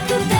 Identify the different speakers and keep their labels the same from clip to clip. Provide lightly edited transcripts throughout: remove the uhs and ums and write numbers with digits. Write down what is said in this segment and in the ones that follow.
Speaker 1: 그대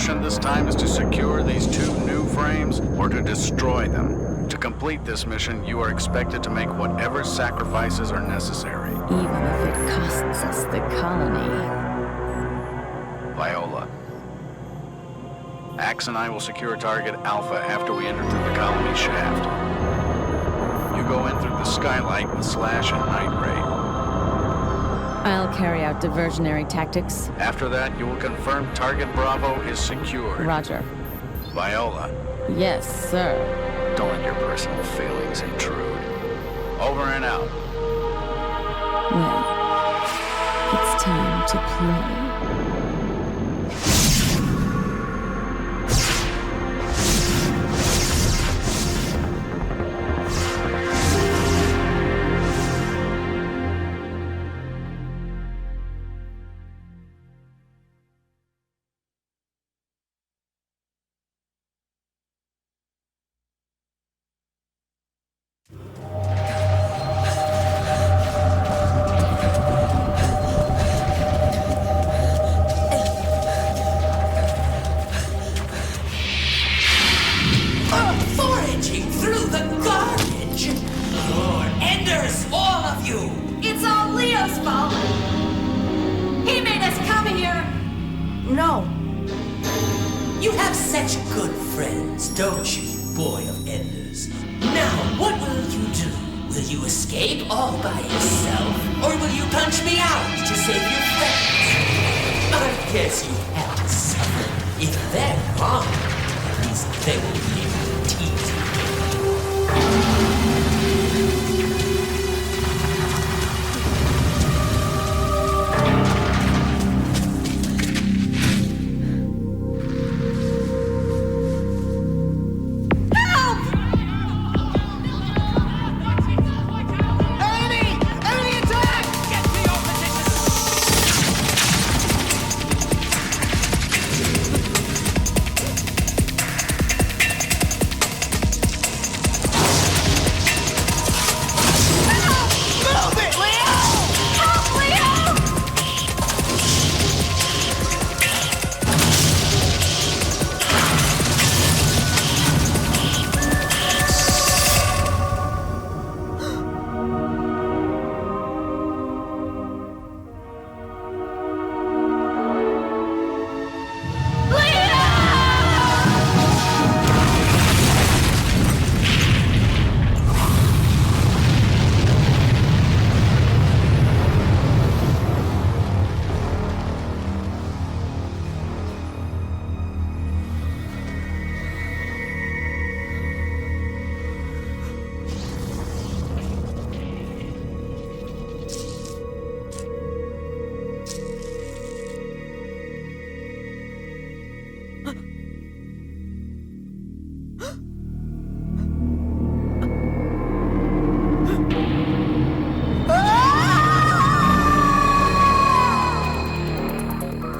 Speaker 1: mission this time is to secure these 2 new frames or to destroy them. To complete this mission, you are expected to make whatever sacrifices are necessary.
Speaker 2: Even if it costs us the colony.
Speaker 1: Viola. Axe and I will secure target Alpha after we enter through the colony shaft. You go in through the skylight with Slash and Night Ray.
Speaker 2: I'll carry out diversionary tactics.
Speaker 1: After that, you will confirm target Bravo is secured.
Speaker 2: Roger.
Speaker 1: Viola.
Speaker 2: Yes, sir.
Speaker 1: Don't let your personal feelings intrude. Over and out.
Speaker 2: Well, it's time to play.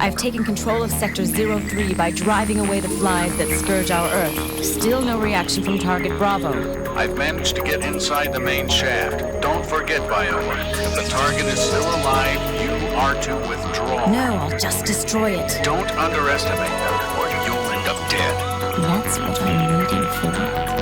Speaker 2: I've taken control of Sector 03 by driving away the flies that scourge our Earth. Still no reaction from Target Bravo.
Speaker 1: I've managed to get inside the main shaft. Don't forget, Viola, if the target is still alive, you are to withdraw.
Speaker 2: No, I'll just destroy it.
Speaker 1: Don't underestimate them, or you'll end up dead.
Speaker 2: That's what I'm waiting for.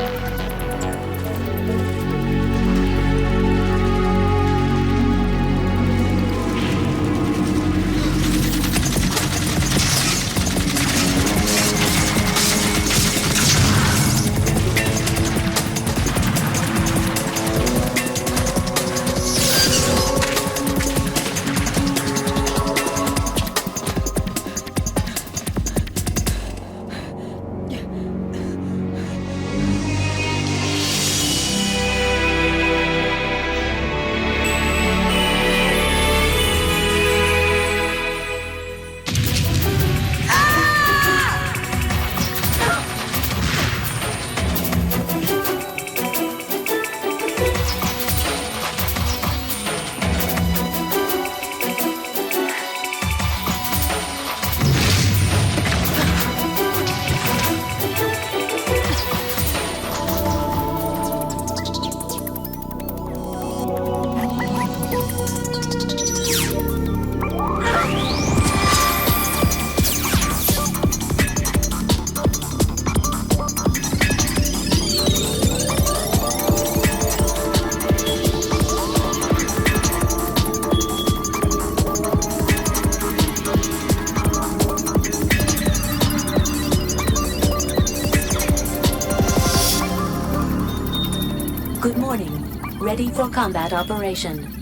Speaker 3: Good morning. Ready for combat operation.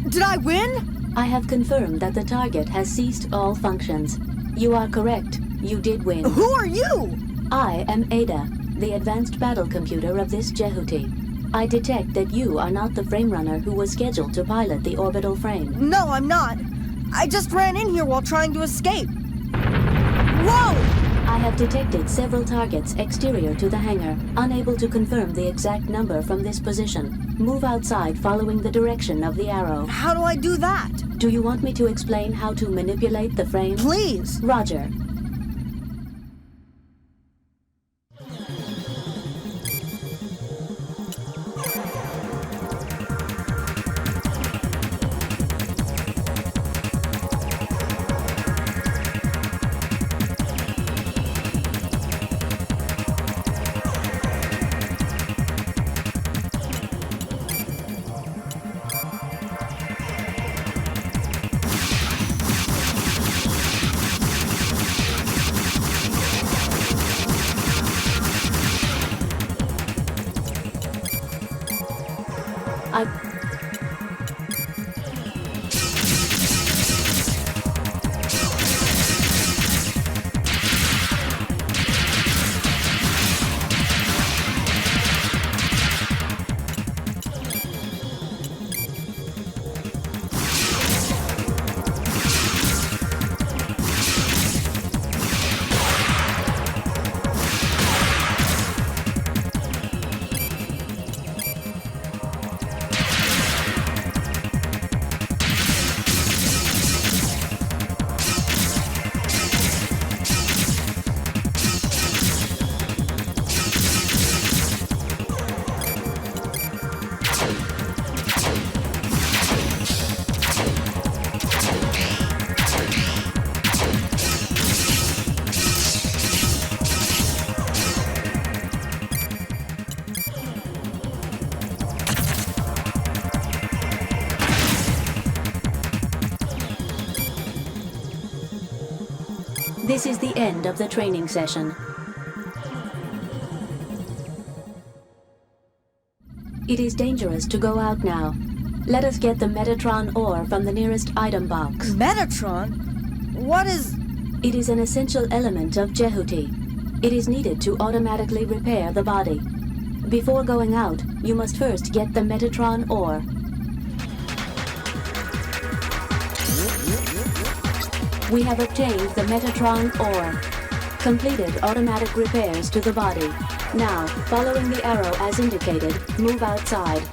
Speaker 4: Did I win?
Speaker 3: I have confirmed that the target has ceased all functions. You are correct. You did win.
Speaker 4: Who are you?
Speaker 3: I am Ada, the advanced battle computer of this Jehuti. I detect that you are not the frame runner who was scheduled to pilot the orbital frame.
Speaker 4: No, I'm not. I just ran in here while trying to escape. Whoa!
Speaker 3: I have detected several targets exterior to the hangar, unable to confirm the exact number from this position. Move outside following the direction of the arrow.
Speaker 4: How do I do that?
Speaker 3: Do you want me to explain how to manipulate the frame?
Speaker 4: Please.
Speaker 3: Roger. This is the end of the training session. It is dangerous to go out now. Let us get the Metatron ore from the nearest item box.
Speaker 4: Metatron? What is...
Speaker 3: It is an essential element of Jehuti. It is needed to automatically repair the body. Before going out, you must first get the Metatron ore. We have obtained the Metatron ore. Completed automatic repairs to the body. Now, following the arrow as indicated, move outside.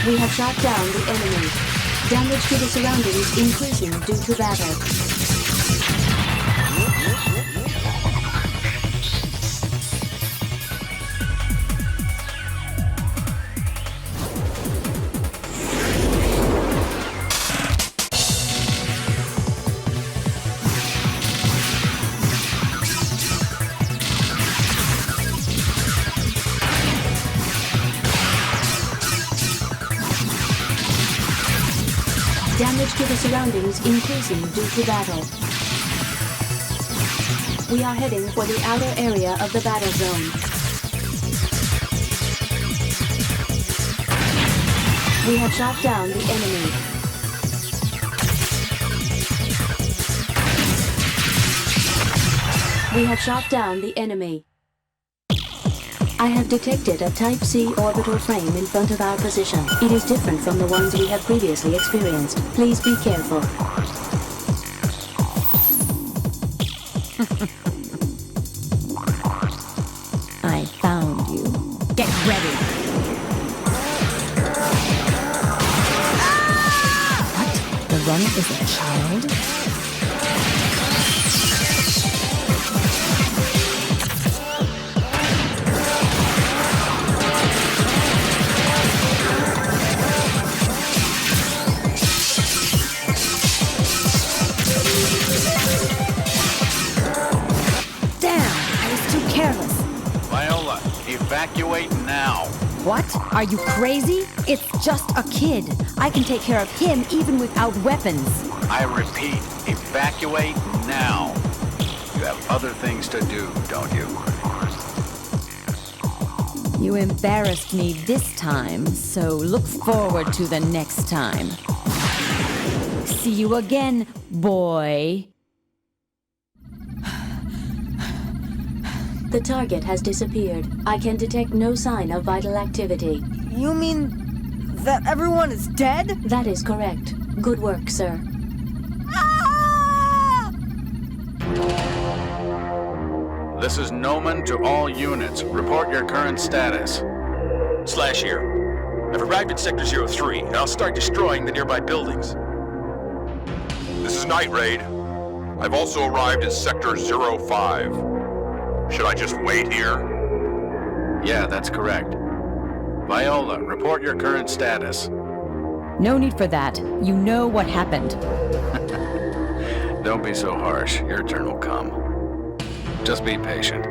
Speaker 3: We have shot down the enemy. Damage to the surroundings increasing due to battle. Damage to the surroundings increasing due to battle. We are heading for the outer area of the battle zone. We have shot down the enemy. We have shot down the enemy. I have detected a Type C orbital frame in front of our position. It is different from the ones we have previously experienced. Please be careful.
Speaker 2: I found you. Get ready. What? The runner is a child?
Speaker 1: Evacuate now.
Speaker 2: What? Are you crazy? It's just a kid. I can take care of him even without weapons.
Speaker 1: I repeat, evacuate now. You have other things to do, don't you?
Speaker 2: You embarrassed me this time, so look forward to the next time. See you again, boy.
Speaker 3: The target has disappeared. I can detect no sign of vital activity.
Speaker 4: You mean that everyone is dead?
Speaker 3: That is correct. Good work, sir.
Speaker 4: Ah!
Speaker 1: This is Noman to all units. Report your current status.
Speaker 5: Slash here. I've arrived at Sector 03, and I'll start destroying the nearby buildings.
Speaker 6: This is Night Raid. I've also arrived at Sector 05. Should I just wait here?
Speaker 1: Yeah, that's correct. Viola, report your current status.
Speaker 2: No need for that. You know what happened.
Speaker 1: Don't be so harsh. Your turn will come. Just be patient.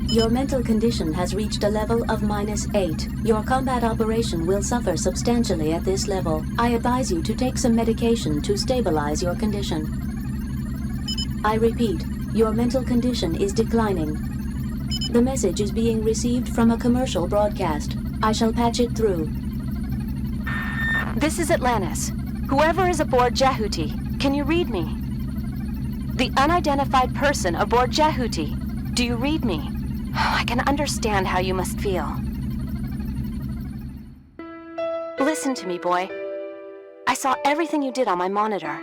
Speaker 3: Your mental condition has reached a level of -8. Your combat operation will suffer substantially at this level. I advise you to take some medication to stabilize your condition. I repeat, your mental condition is declining. The message is being received from a commercial broadcast. I shall patch it through.
Speaker 7: This is Atlantis. Whoever is aboard Jehuti, can you read me? The unidentified person aboard Jehuti, do you read me? I can understand how you must feel. Listen to me, boy. I saw everything you did on my monitor.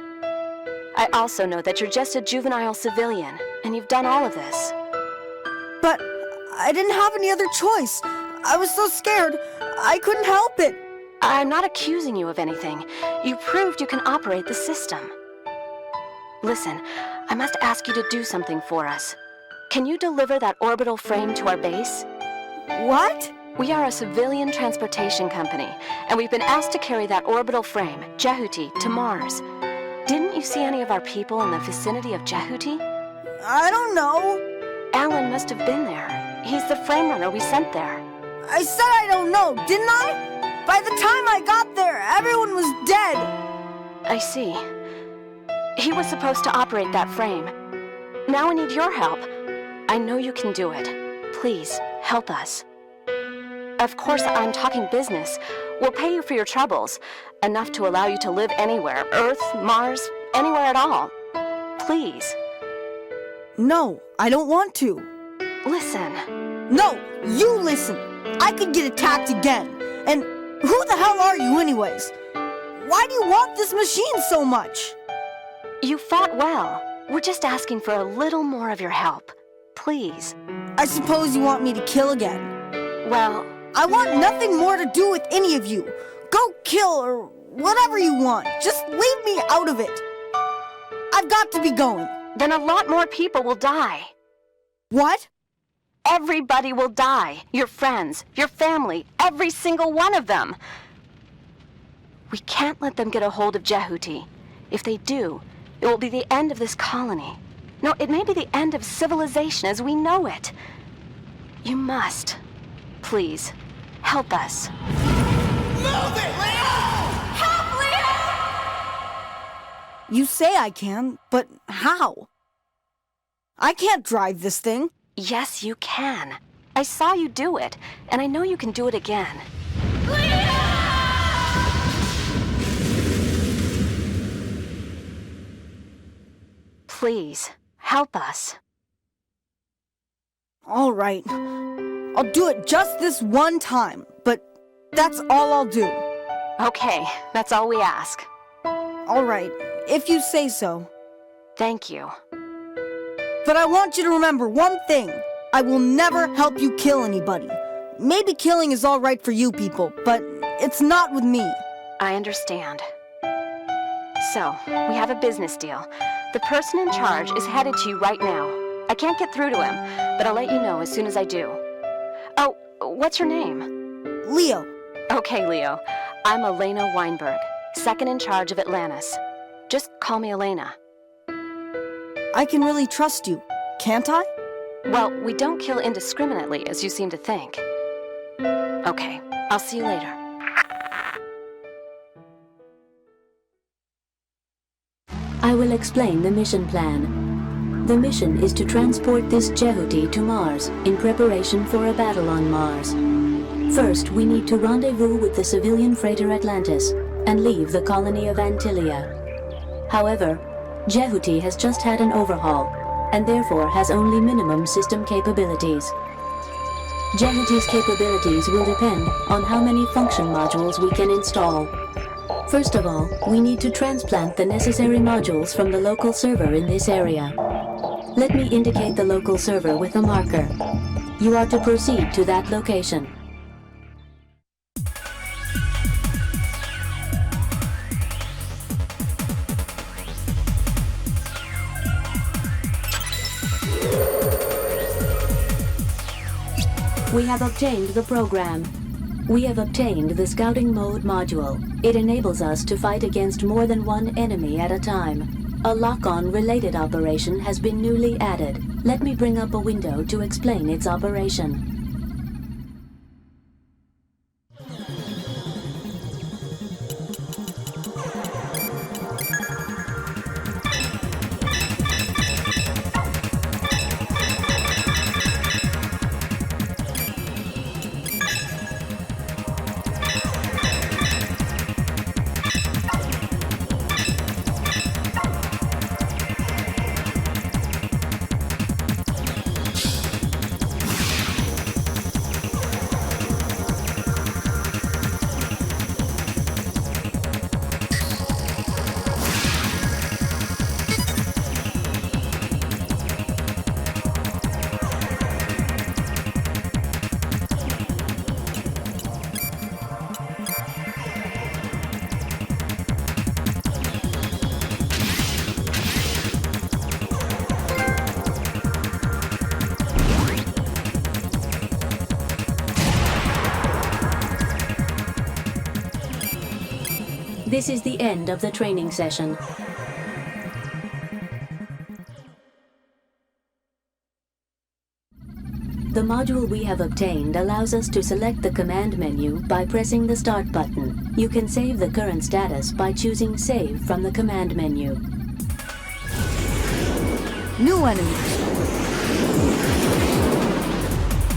Speaker 7: I also know that you're just a juvenile civilian, and you've done all of this.
Speaker 4: But I didn't have any other choice. I was so scared, I couldn't help it.
Speaker 7: I'm not accusing you of anything. You proved you can operate the system. Listen, I must ask you to do something for us. Can you deliver that orbital frame to our base?
Speaker 4: What?
Speaker 7: We are a civilian transportation company, and we've been asked to carry that orbital frame, Jehuti, to Mars. Didn't you see any of our people in the vicinity of Jehuti?
Speaker 4: I don't know.
Speaker 7: Alan must have been there. He's the frame runner we sent there.
Speaker 4: I said I don't know, didn't I? By the time I got there, everyone was dead.
Speaker 7: I see. He was supposed to operate that frame. Now we need your help. I know you can do it. Please, help us. Of course, I'm talking business. We'll pay you for your troubles. Enough to allow you to live anywhere. Earth, Mars, anywhere at all. Please.
Speaker 4: No, I don't want to.
Speaker 7: Listen.
Speaker 4: No, you listen. I could get attacked again. And who the hell are you anyways? Why do you want this machine so much?
Speaker 7: You fought well. We're just asking for a little more of your help. Please.
Speaker 4: I suppose you want me to kill again.
Speaker 7: Well,
Speaker 4: I want nothing more to do with any of you. Go kill or whatever you want. Just leave me out of it. I've got to be going.
Speaker 7: then a lot more people will die.
Speaker 4: What?
Speaker 7: Everybody will die. Your friends, your family, every single one of them. We can't let them get a hold of Jehuti. If they do, it will be the end of this colony. No, it may be the end of civilization as we know it. You must. Please, help us.
Speaker 4: Move it, Leo! Help, Leo! You say I can, but how? I can't drive this thing.
Speaker 7: Yes, you can. I saw you do it, and I know you can do it again. Please, help us.
Speaker 4: All right. I'll do it just this one time, but that's all I'll do.
Speaker 7: Okay, that's all we ask.
Speaker 4: All right, if you say so.
Speaker 7: Thank you.
Speaker 4: But I want you to remember one thing. I will never help you kill anybody. Maybe killing is all right for you people, but it's not with me.
Speaker 7: I understand. So, we have a business deal. The person in charge is headed to you right now. I can't get through to him, but I'll let you know as soon as I do. Oh, what's your name?
Speaker 4: Leo.
Speaker 7: Okay, Leo. I'm Elena Weinberg, second in charge of Atlantis. Just call me Elena.
Speaker 4: I can really trust you, can't I?
Speaker 7: Well, we don't kill indiscriminately, as you seem to think. Okay, I'll see you later.
Speaker 3: I will explain the mission plan. The mission is to transport this Jehuti to Mars in preparation for a battle on Mars. First, we need to rendezvous with the civilian freighter Atlantis and leave the colony of Antilia. However, Jehuti has just had an overhaul and therefore has only minimum system capabilities. Jehuti's capabilities will depend on how many function modules we can install. First of all, we need to transplant the necessary modules from the local server in this area. Let me indicate the local server with a marker. You are to proceed to that location. We have obtained the program. We have obtained the scouting mode module. It enables us to fight against more than one enemy at a time. A lock-on related operation has been newly added. Let me bring up a window to explain its operation. This is the end of the training session. The module we have obtained allows us to select the command menu by pressing the Start button. You can save the current status by choosing Save from the command menu.
Speaker 4: New enemies.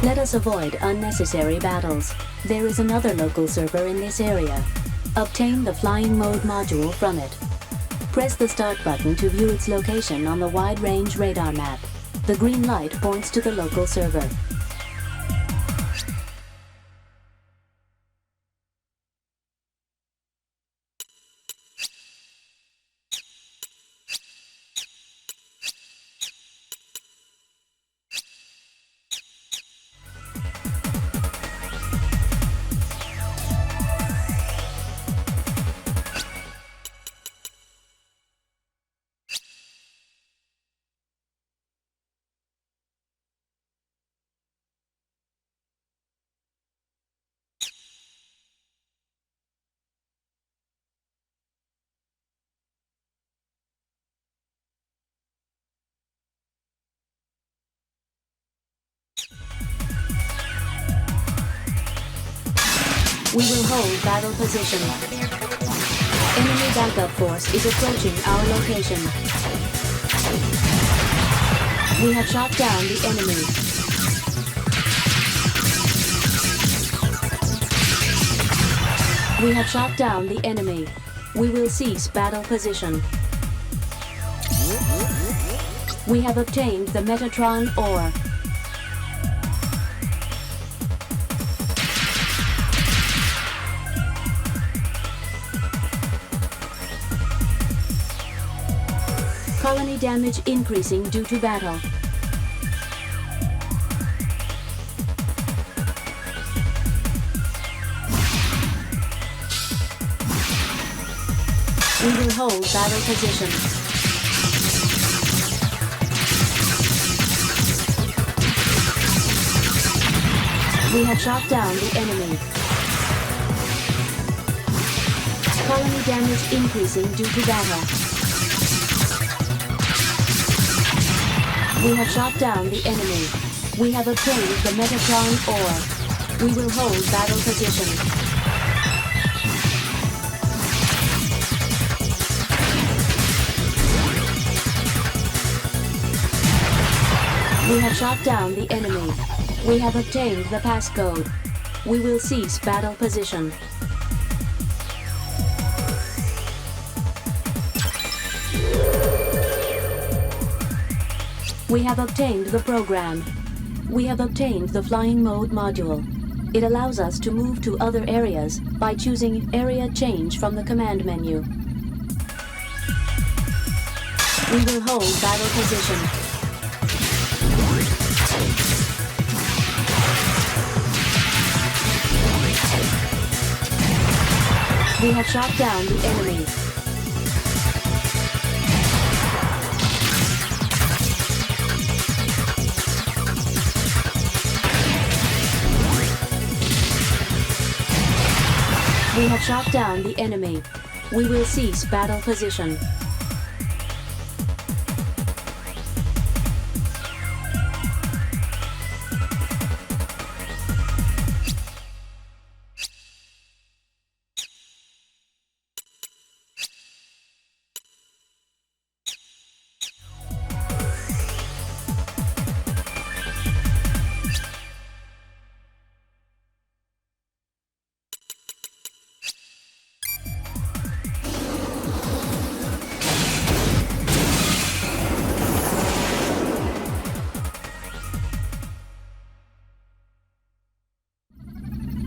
Speaker 3: Let us avoid unnecessary battles. There is another local server in this area. Obtain the Flying Mode module from it. Press the Start button to view its location on the wide-range radar map. The green light points to the local server. We will hold battle position. Enemy backup force is approaching our location. We have shot down the enemy. We have shot down the enemy. We will cease battle position. We have obtained the Metatron ore. Colony damage increasing due to battle. We will hold battle position. We have shot down the enemy. Colony damage increasing due to battle. We have shot down the enemy. We have obtained the Metatron ore. We will hold battle position. We have shot down the enemy. We have obtained the passcode. We will cease battle position. We have obtained the program. We have obtained the Flying Mode module. It allows us to move to other areas by choosing Area Change from the command menu. We will hold battle position. We have shot down the enemy. We have shot down the enemy. We will cease battle position.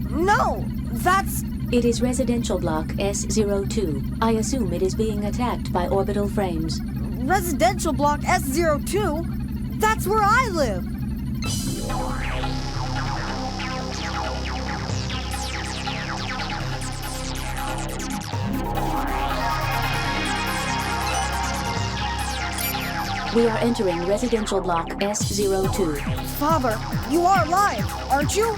Speaker 4: No! That's...
Speaker 3: It is residential block S02. I assume it is being attacked by orbital frames.
Speaker 4: Residential block S02? That's where I live!
Speaker 3: We are entering residential block S02.
Speaker 4: Father, you are alive, aren't you?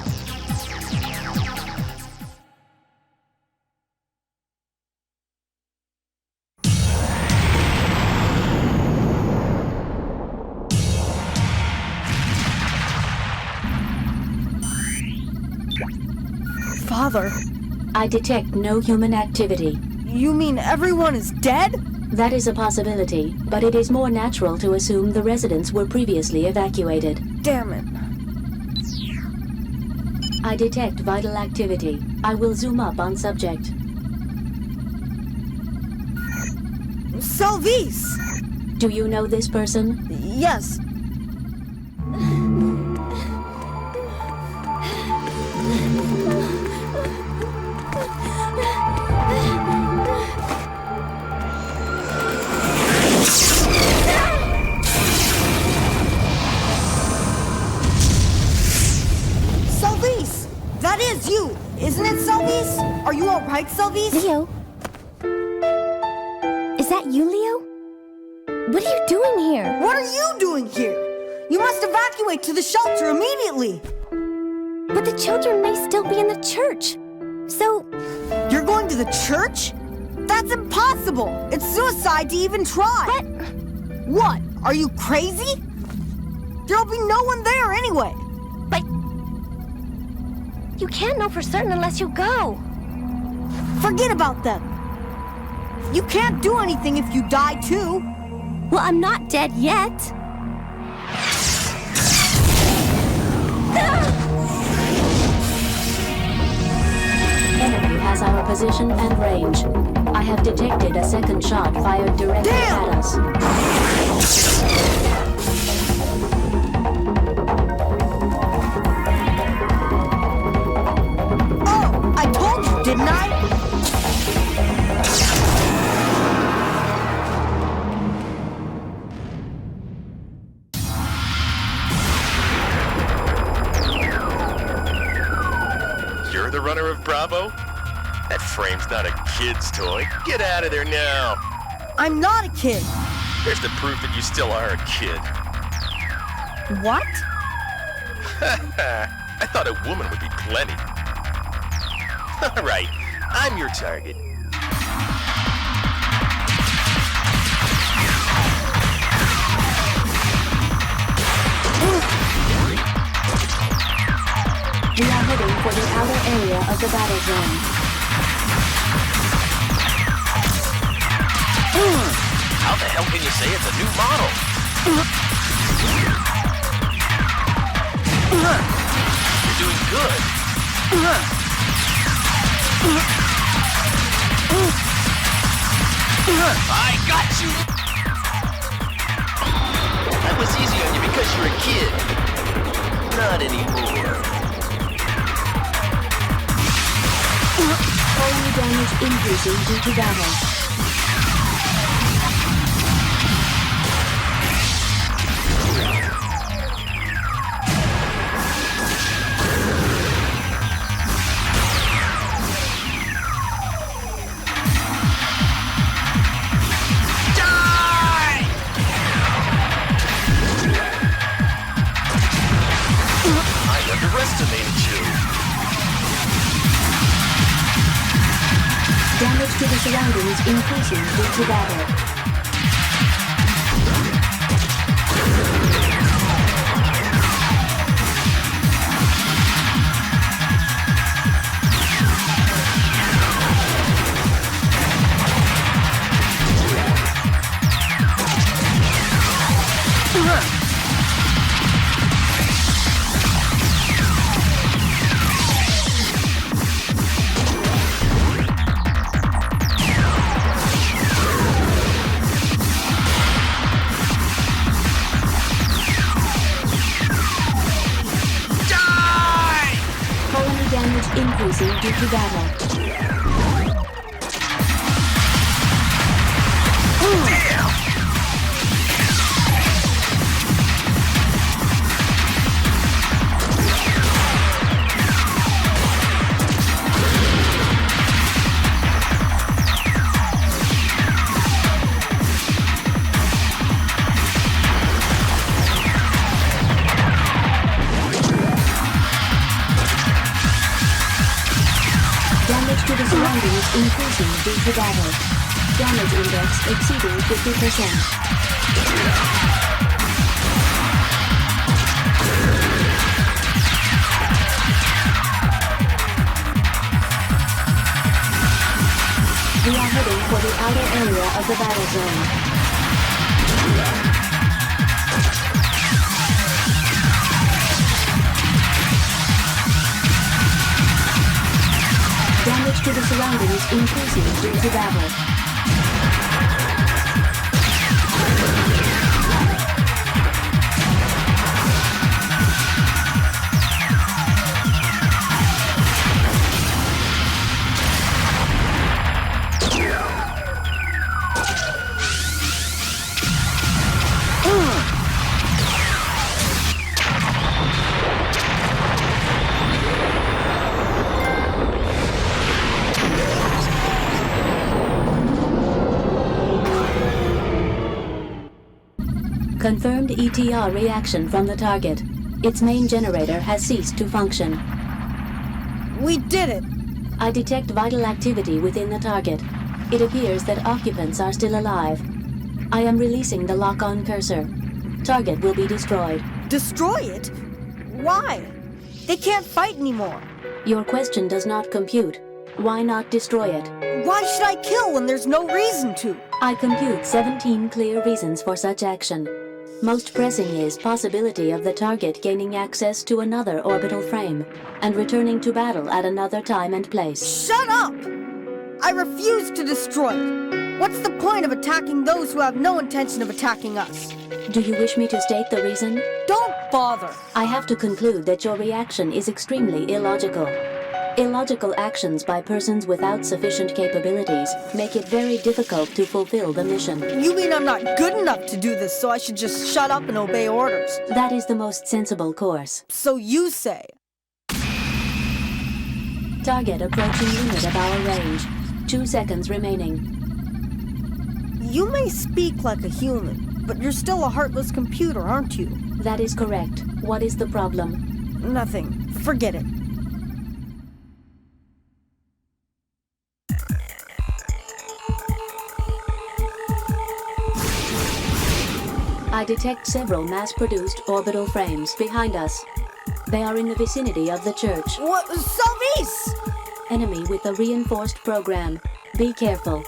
Speaker 4: Mother.
Speaker 3: I detect no human activity.
Speaker 4: You mean everyone is dead?
Speaker 3: That is a possibility, but it is more natural to assume the residents were previously evacuated.
Speaker 4: Damn it.
Speaker 3: I detect vital activity. I will zoom up on subject.
Speaker 4: Salvis!
Speaker 3: Do you know this person?
Speaker 4: Yes. Salvis! That is you! Isn't it, Salvis? Are you alright, Salvis?
Speaker 8: Leo? Is that you, Leo? What are you doing here?
Speaker 4: What are you doing here? You must evacuate to the shelter immediately!
Speaker 8: But the children may still be in the church. So,
Speaker 4: You're going to the church? That's impossible! It's suicide to even try!
Speaker 8: But-
Speaker 4: What? Are you crazy? There'll be no one there anyway!
Speaker 8: but you can't know for certain unless you go.
Speaker 4: Forget about them! You can't do anything if you die too!
Speaker 8: Well, I'm not dead yet.
Speaker 3: Enemy has our position and range. I have detected a second shot fired directly
Speaker 4: Damn!
Speaker 3: at us.
Speaker 4: Oh, I told you, didn't I?
Speaker 5: You're the runner of Bravo? That frame's not a kid's toy. Get out of there now.
Speaker 4: I'm not a kid.
Speaker 5: There's the proof that you still are a kid.
Speaker 4: What?
Speaker 5: I thought a woman would be plenty. All right, I'm your target.
Speaker 3: We are heading for the outer area of the battle zone.
Speaker 5: How the hell can you say it's a new model? You're doing good. I got you! That was easy on you because you're a kid. Not anymore.
Speaker 3: Enemy damage increasing due to battle.
Speaker 5: I underestimated you.
Speaker 3: Damage to the surroundings increasing due to battle. Colony damage increasing due to battle. Damage to the surroundings increasing due to battle. Damage index exceeding 50%. We are heading for the outer area of the battle zone. Damage to the surroundings increasing due to battle. Confirmed ETR reaction from the target. Its main generator has ceased to function.
Speaker 4: We did it!
Speaker 3: I detect vital activity within the target. It appears that occupants are still alive. I am releasing the lock-on cursor. Target will be destroyed.
Speaker 4: Destroy it? Why? They can't fight anymore.
Speaker 3: Your question does not compute. Why not destroy it?
Speaker 4: Why should I kill when there's no reason to?
Speaker 3: I compute 17 clear reasons for such action. Most pressing is possibility of the target gaining access to another orbital frame and returning to battle at another time and place.
Speaker 4: Shut up! I refuse to destroy it. What's the point of attacking those who have no intention of attacking us?
Speaker 3: Do you wish me to state the reason?
Speaker 4: Don't bother!
Speaker 3: I have to conclude that your reaction is extremely illogical. Illogical actions by persons without sufficient capabilities make it very difficult to fulfill the mission.
Speaker 4: You mean I'm not good enough to do this, so I should just shut up and obey orders?
Speaker 3: That is the most sensible course.
Speaker 4: So you say.
Speaker 3: Target approaching limit of our range. 2 seconds remaining.
Speaker 4: You may speak like a human, but you're still a heartless computer, aren't you?
Speaker 3: That is correct. What is the problem?
Speaker 4: Nothing. Forget it.
Speaker 3: I detect several mass-produced orbital frames behind us. They are in the vicinity of the church.
Speaker 4: What? Salvis!
Speaker 3: Enemy with a reinforced program. Be careful.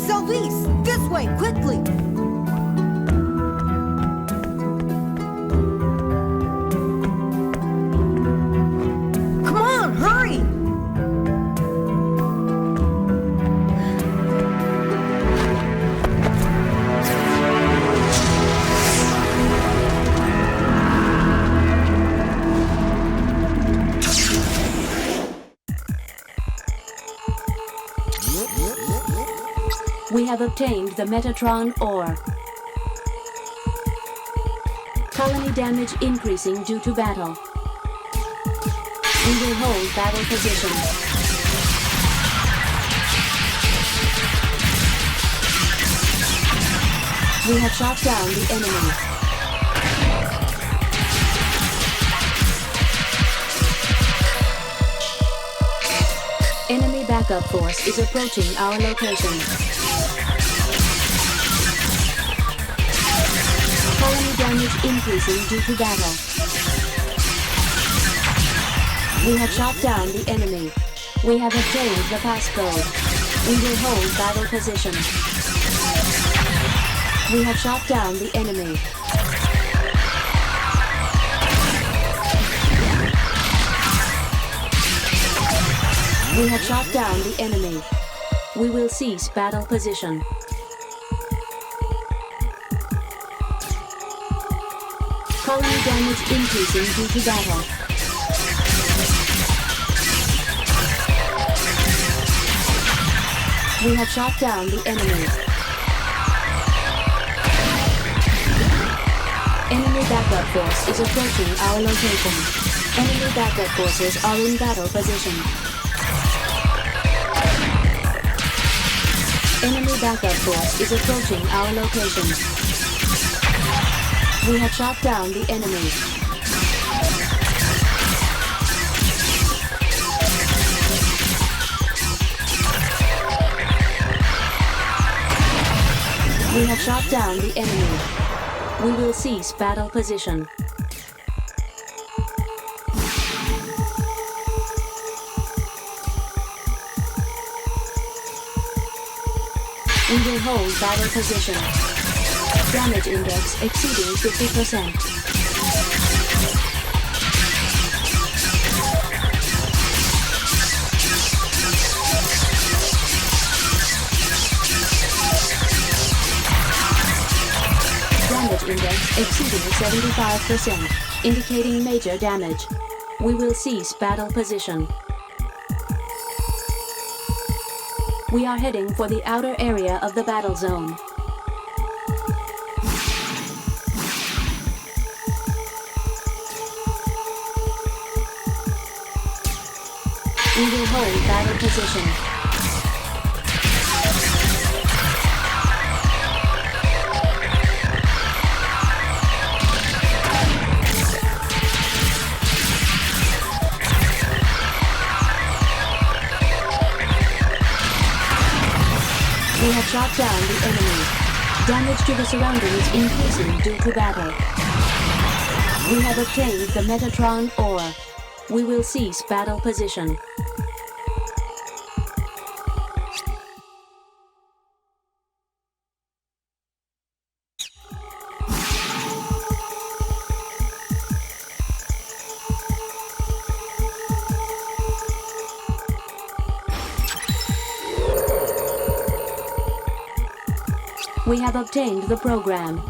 Speaker 4: Salvis! This way, quickly! Come on, hurry!
Speaker 3: We have obtained the Metatron ore. Colony damage increasing due to battle. We will hold battle position. We have shot down the enemy. Enemy backup force is approaching our location. Colony damage increasing due to battle. We have shot down the enemy. We have obtained the passcode. We will hold battle position. We have shot down the enemy. We have shot down the enemy. We will cease battle position. Colony damage increasing due to battle. We have shot down the enemy. Enemy backup force is approaching our location. Enemy backup forces are in battle position. backup force is approaching our location. We have shot down the enemy. We have shot down the enemy. We will cease battle position. We will hold battle position. Damage index exceeding 50%. Damage index exceeding 75%, indicating major damage. We will cease battle position. We are heading for the outer area of the battle zone. We will hold battle position. We have shot down the enemy. Damage to the surroundings increasing due to battle. We have obtained the Metatron ore. We will cease battle position. We have obtained the program.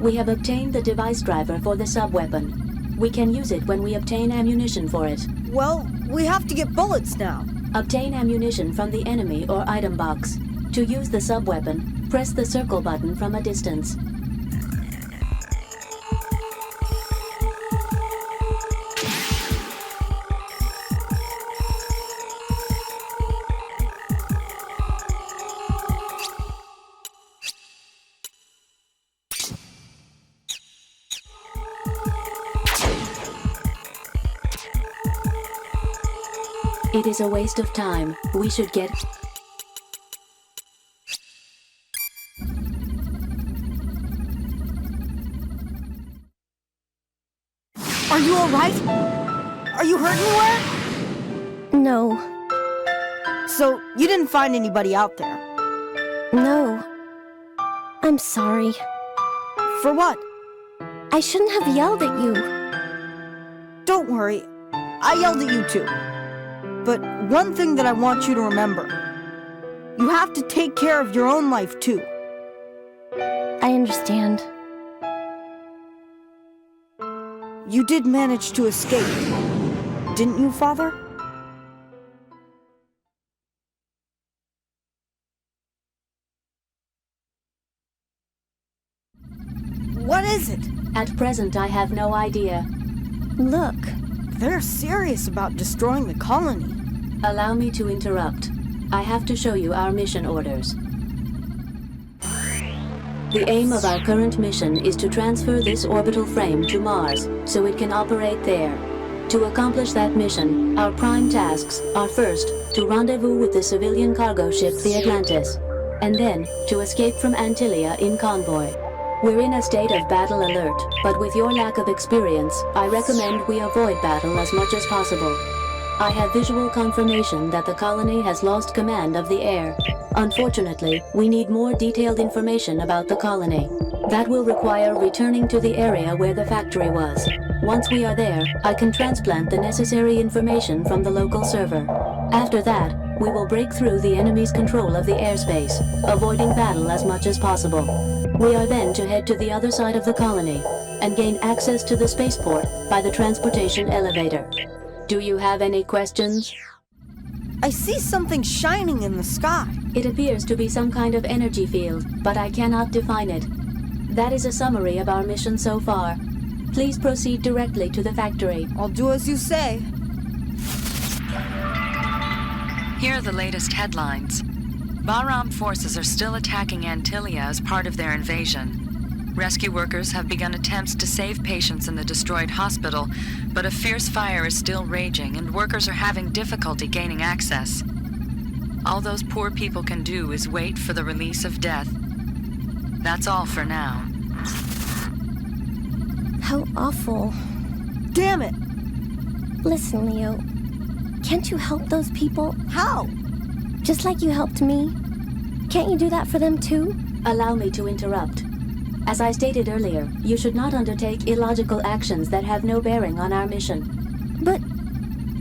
Speaker 3: We have obtained the device driver for the sub-weapon. We can use it when we obtain ammunition for it.
Speaker 4: Well, we have to get bullets now.
Speaker 3: Obtain ammunition from the enemy or item box. To use the sub-weapon, press the circle button from a distance. It is a waste of time. We should get...
Speaker 4: Are you alright? Are you hurt anywhere?
Speaker 8: No.
Speaker 4: So, you didn't find anybody out there?
Speaker 8: No. I'm sorry.
Speaker 4: For what?
Speaker 8: I shouldn't have yelled at you.
Speaker 4: Don't worry. I yelled at you too. But one thing that I want you to remember. You have to take care of your own life too.
Speaker 8: I understand.
Speaker 4: You did manage to escape, didn't you, Father? What is it?
Speaker 3: At present, I have no idea.
Speaker 8: Look.
Speaker 4: They're serious about destroying the colony.
Speaker 3: Allow me to interrupt. I have to show you our mission orders. The aim of our current mission is to transfer this orbital frame to Mars, so it can operate there. To accomplish that mission, our prime tasks are first, to rendezvous with the civilian cargo ship the Atlantis, and then, to escape from Antillia in convoy. We're in a state of battle alert, but with your lack of experience, I recommend we avoid battle as much as possible. I have visual confirmation that the colony has lost command of the air. Unfortunately, we need more detailed information about the colony. That will require returning to the area where the factory was. Once we are there, I can transplant the necessary information from the local server. After that, we will break through the enemy's control of the airspace, avoiding battle as much as possible. We are then to head to the other side of the colony and gain access to the spaceport by the transportation elevator. Do you have any questions?
Speaker 4: I see something shining in the sky.
Speaker 3: It appears to be some kind of energy field, but I cannot define it. That is a summary of our mission so far. Please proceed directly to the factory.
Speaker 4: I'll do as you say.
Speaker 9: Here are the latest headlines. Bahram forces are still attacking Antilia as part of their invasion. Rescue workers have begun attempts to save patients in the destroyed hospital, but a fierce fire is still raging and workers are having difficulty gaining access. All those poor people can do is wait for the release of death. That's all for now.
Speaker 8: How awful.
Speaker 4: Damn it!
Speaker 8: Listen, Leo. Can't you help those people?
Speaker 4: How?
Speaker 8: Just like you helped me. Can't you do that for them too?
Speaker 3: Allow me to interrupt. As I stated earlier, you should not undertake illogical actions that have no bearing on our mission.
Speaker 8: But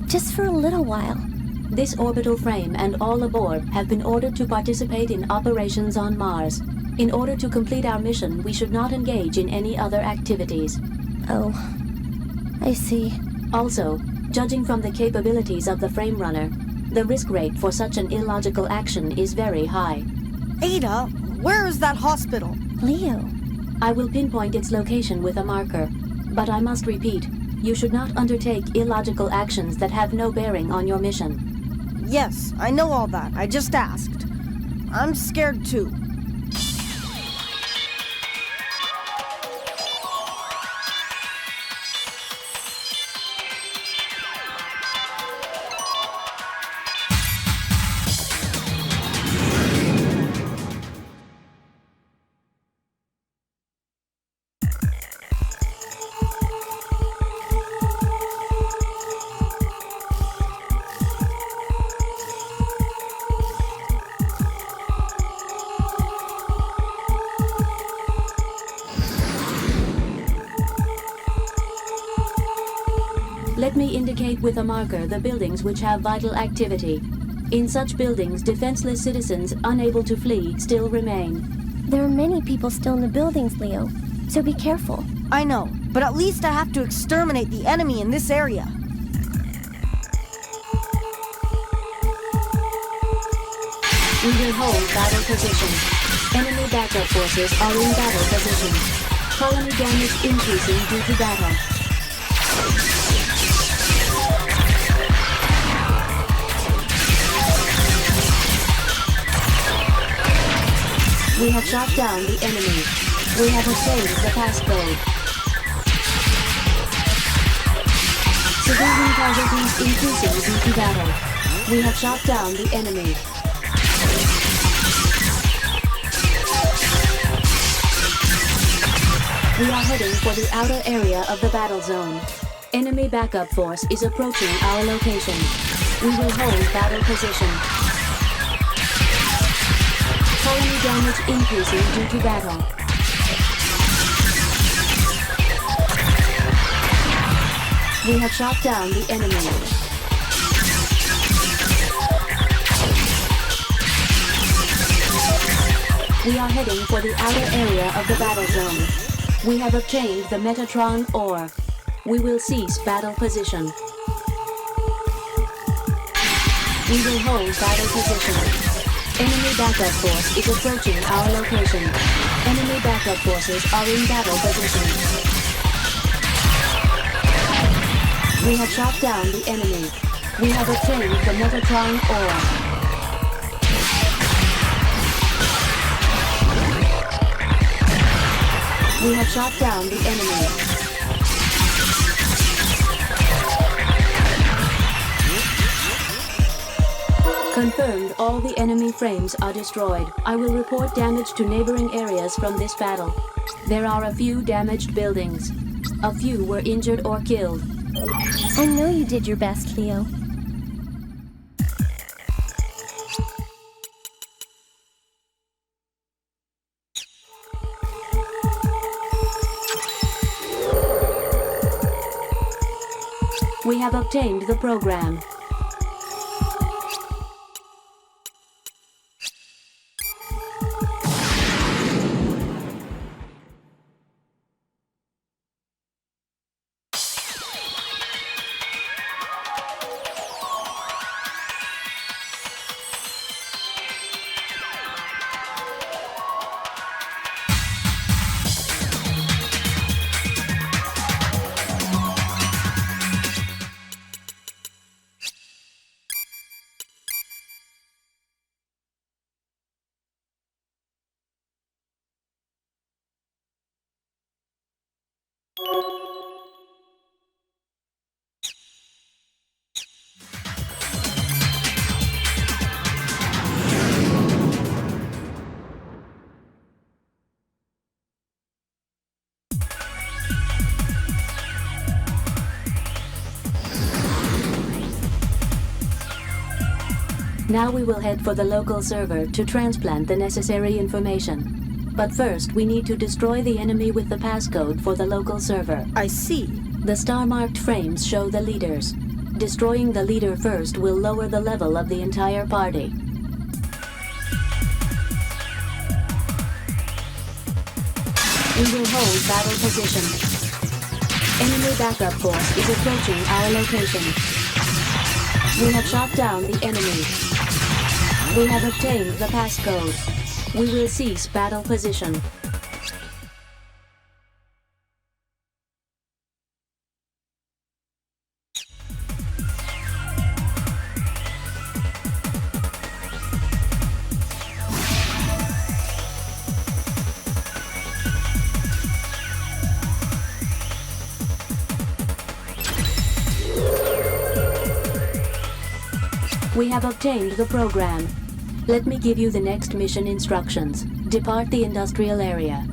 Speaker 8: just for a little while.
Speaker 3: This orbital frame and all aboard have been ordered to participate in operations on Mars. In order to complete our mission, we should not engage in any other activities.
Speaker 8: Oh, I see.
Speaker 3: Also, judging from the capabilities of the frame runner, the risk rate for such an illogical action is very high.
Speaker 4: Ada, where is that hospital?
Speaker 8: Leo.
Speaker 3: I will pinpoint its location with a marker, but I must repeat, you should not undertake illogical actions that have no bearing on your mission.
Speaker 4: Yes, I know all that. I just asked. I'm scared too.
Speaker 3: Let me indicate with a marker the buildings which have vital activity. In such buildings, defenseless citizens unable to flee still remain.
Speaker 8: There are many people still in the buildings, Leo. So be careful.
Speaker 4: I know, but at least I have to exterminate the enemy in this area.
Speaker 3: We will hold battle position. Enemy backup forces are in battle position. Colony damage increasing due to battle. We have shot down the enemy. We have obtained the passcode. Civilian casualties increasing due to battle. We have shot down the enemy. We are heading for the outer area of the battle zone. Enemy backup force is approaching our location. We will hold battle position. Colony damage increasing due to battle. We have shot down the enemy. We are heading for the outer area of the battle zone. We have obtained the Metatron ore. We will cease battle position. We will hold battle position. Enemy backup force is approaching our location. Enemy backup forces are in battle position. We have shot down the enemy. We have obtained the Metatron ore. We have shot down the enemy. Confirmed, all the enemy frames are destroyed. I will report damage to neighboring areas from this battle. There are a few damaged buildings. A few were injured or killed.
Speaker 8: I know you did your best, Leo.
Speaker 3: We have obtained the program. Now we will head for the local server to transplant the necessary information. But first, we need to destroy the enemy with the passcode for the local server.
Speaker 4: I see.
Speaker 3: The star-marked frames show the leaders. Destroying the leader first will lower the level of the entire party. We will hold battle position. Enemy backup force is approaching our location. We have shot down the enemy. We have obtained the passcode. We will cease battle position. We have obtained the program. Let me give you the next mission instructions. Depart the industrial area.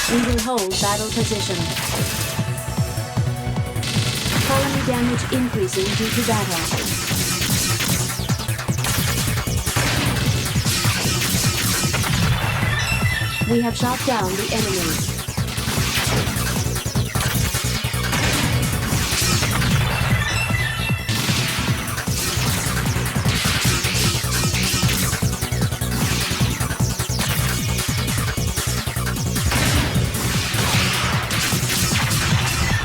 Speaker 3: We will hold battle position. Colony damage increasing due to battle. We have shot down the enemy.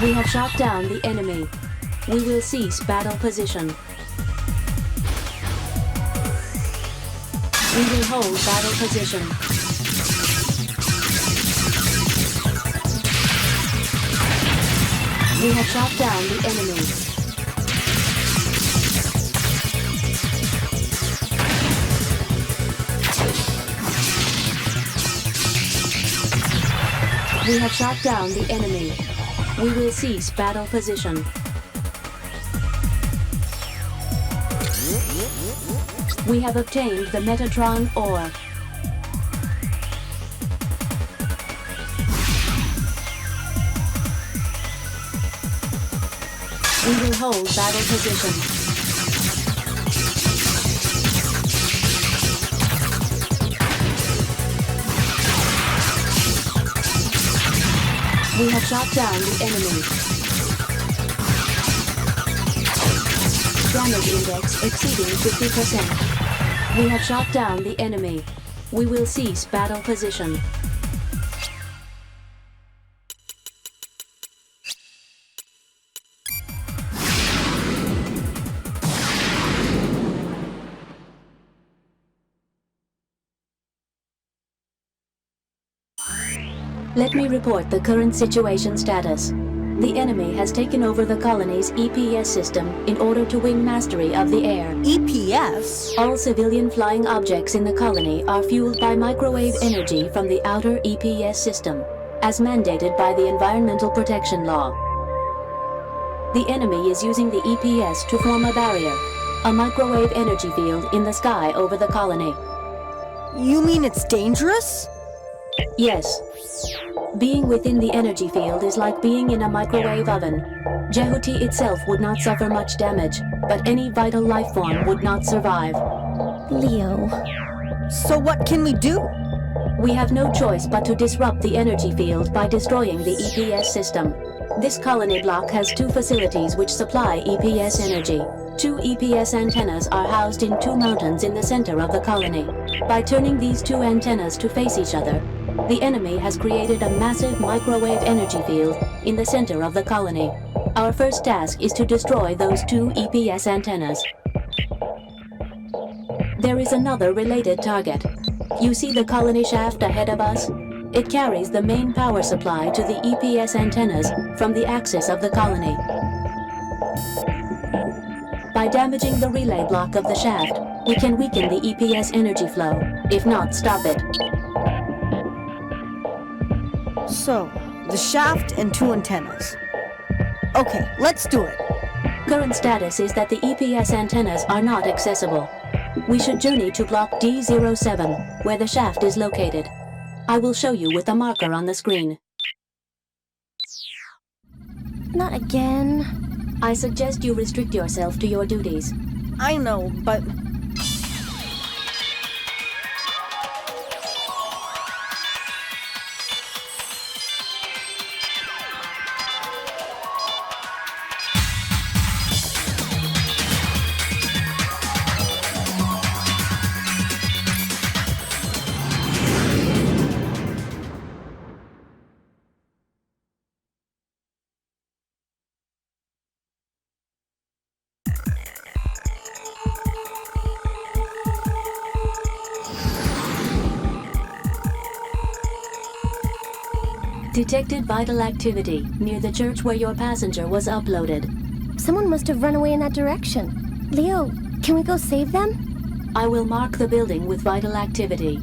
Speaker 3: We have shot down the enemy. We will cease battle position. We will hold battle position. We have shot down the enemy. We have shot down the enemy. We will cease battle position. We have obtained the Metatron ore. We will hold battle position. We have shot down the enemy. Damage index exceeding 50%. We have shot down the enemy. We will cease battle position. Let me report the current situation status. The enemy has taken over the colony's EPS system in order to win mastery of the air.
Speaker 4: EPS?
Speaker 3: All civilian flying objects in the colony are fueled by microwave energy from the outer EPS system, as mandated by the Environmental Protection Law. The enemy is using the EPS to form a barrier, a microwave energy field in the sky over the colony.
Speaker 4: You mean it's dangerous?
Speaker 3: Yes. Being within the energy field is like being in a microwave oven. Jehuti itself would not suffer much damage, but any vital life form would not survive.
Speaker 8: Leo.
Speaker 4: So what can we do?
Speaker 3: We have no choice but to disrupt the energy field by destroying the EPS system. This colony block has 2 facilities which supply EPS energy. 2 EPS antennas are housed in 2 mountains in the center of the colony. By turning these 2 antennas to face each other, the enemy has created a massive microwave energy field in the center of the colony. Our first task is to destroy those 2 EPS antennas. There is another related target. You see the colony shaft ahead of us? It carries the main power supply to the EPS antennas from the axis of the colony. By damaging the relay block of the shaft, we can weaken the EPS energy flow, if not stop it.
Speaker 4: So, the shaft and 2 antennas. Okay, let's do it.
Speaker 3: Current status is that the EPS antennas are not accessible. We should journey to block D07, where the shaft is located. I will show you with the marker on the screen.
Speaker 8: Not again.
Speaker 3: I suggest you restrict yourself to your duties.
Speaker 4: I know, but...
Speaker 3: Detected vital activity near the church where your passenger was uploaded.
Speaker 8: Someone must have run away in that direction. Leo, can we go save them?
Speaker 3: I will mark the building with vital activity.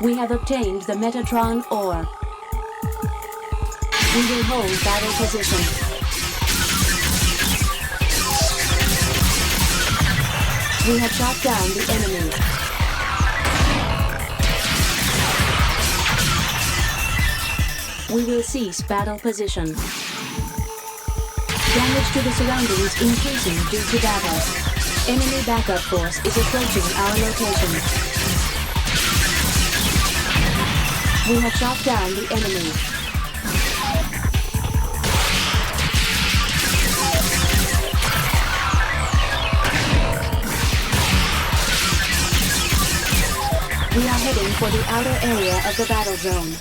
Speaker 3: We have obtained the Metatron ore. We will hold battle position. We have shot down the enemy. We will cease battle position. Damage to the surroundings increasing due to battle. Enemy backup force is approaching our location. We have shot down the enemy. We are heading for the outer area of the battle zone.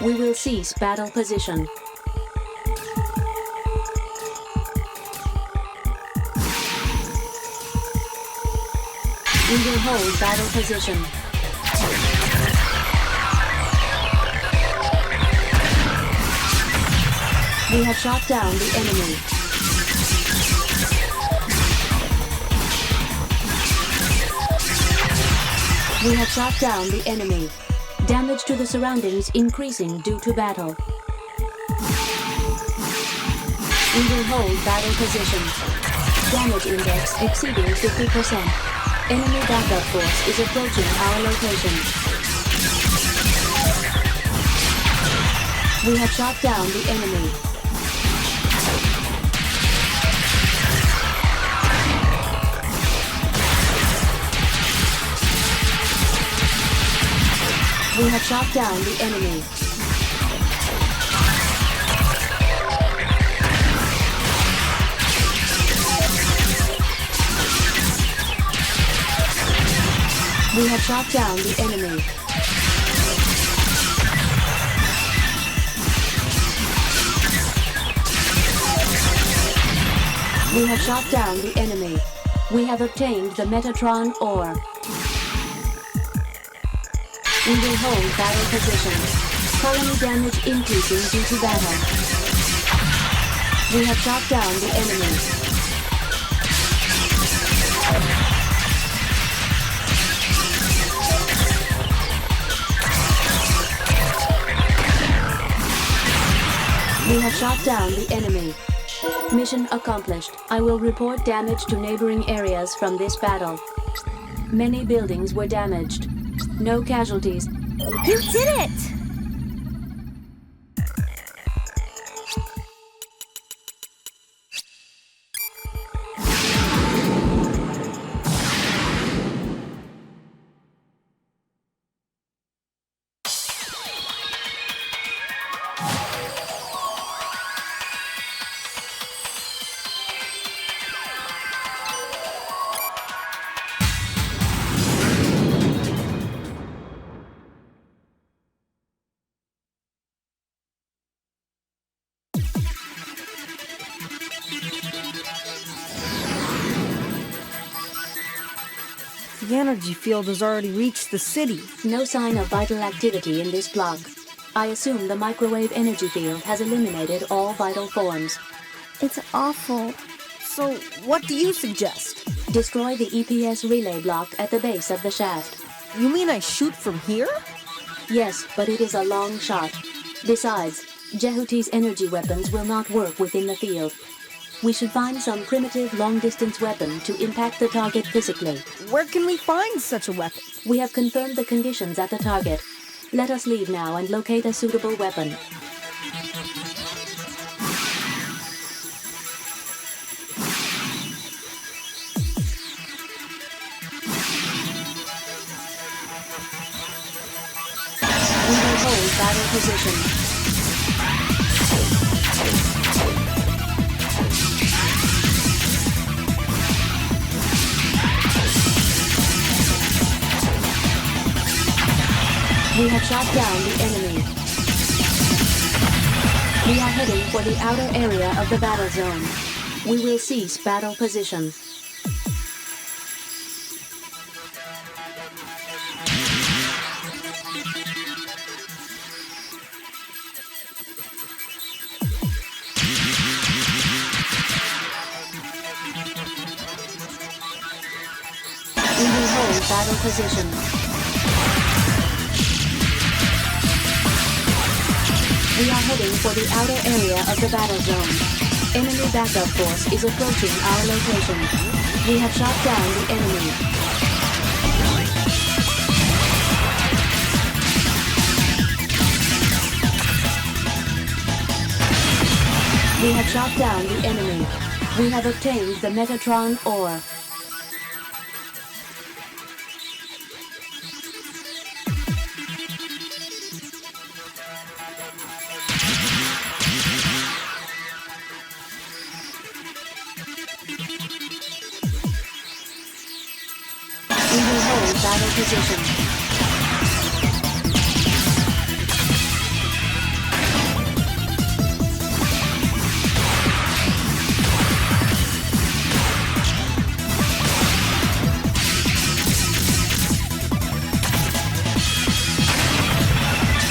Speaker 3: We will cease battle position. We will hold battle position. We have shot down the enemy. We have shot down the enemy. Damage to the surroundings increasing due to battle. We will hold battle position. Damage index exceeding 50%. Enemy backup force is approaching our location. We have shot down the enemy. We have shot down the enemy. We have shot down the enemy. We have shot down the enemy. We have obtained the Metatron ore. We will hold battle position. Colony damage increasing due to battle. We have shot down the enemy. We have shot down the enemy. Mission accomplished. I will report damage to neighboring areas from this battle. Many buildings were damaged. No casualties.
Speaker 8: You did it!
Speaker 4: The energy field has already reached the city.
Speaker 3: No sign of vital activity in this block. I assume the microwave energy field has eliminated all vital forms.
Speaker 8: It's awful.
Speaker 4: So, what do you suggest?
Speaker 3: Destroy the EPS relay block at the base of the shaft.
Speaker 4: You mean I shoot from here?
Speaker 3: Yes, but it is a long shot. Besides, Jehuti's energy weapons will not work within the field. We should find some primitive long-distance weapon to impact the target physically.
Speaker 4: Where can we find such a weapon?
Speaker 3: We have confirmed the conditions at the target. Let us leave now and locate a suitable weapon. We will hold battle position. We have shot down the enemy. We are heading for the outer area of the battle zone. We will cease battle position. We will hold battle position. We are heading for the outer area of the battle zone. Enemy backup force is approaching our location. We have shot down the enemy. We have shot down the enemy. We have obtained the Metatron ore. We will hold battle position.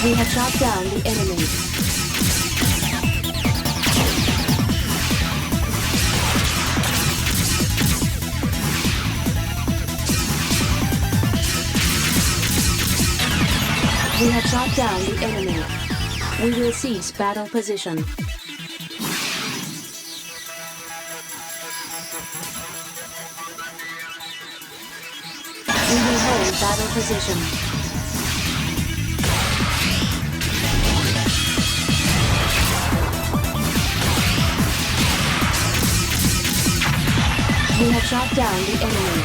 Speaker 3: We have shot down the enemy. We have shot down the enemy. We will cease battle position. We will hold battle position. We have shot down the enemy.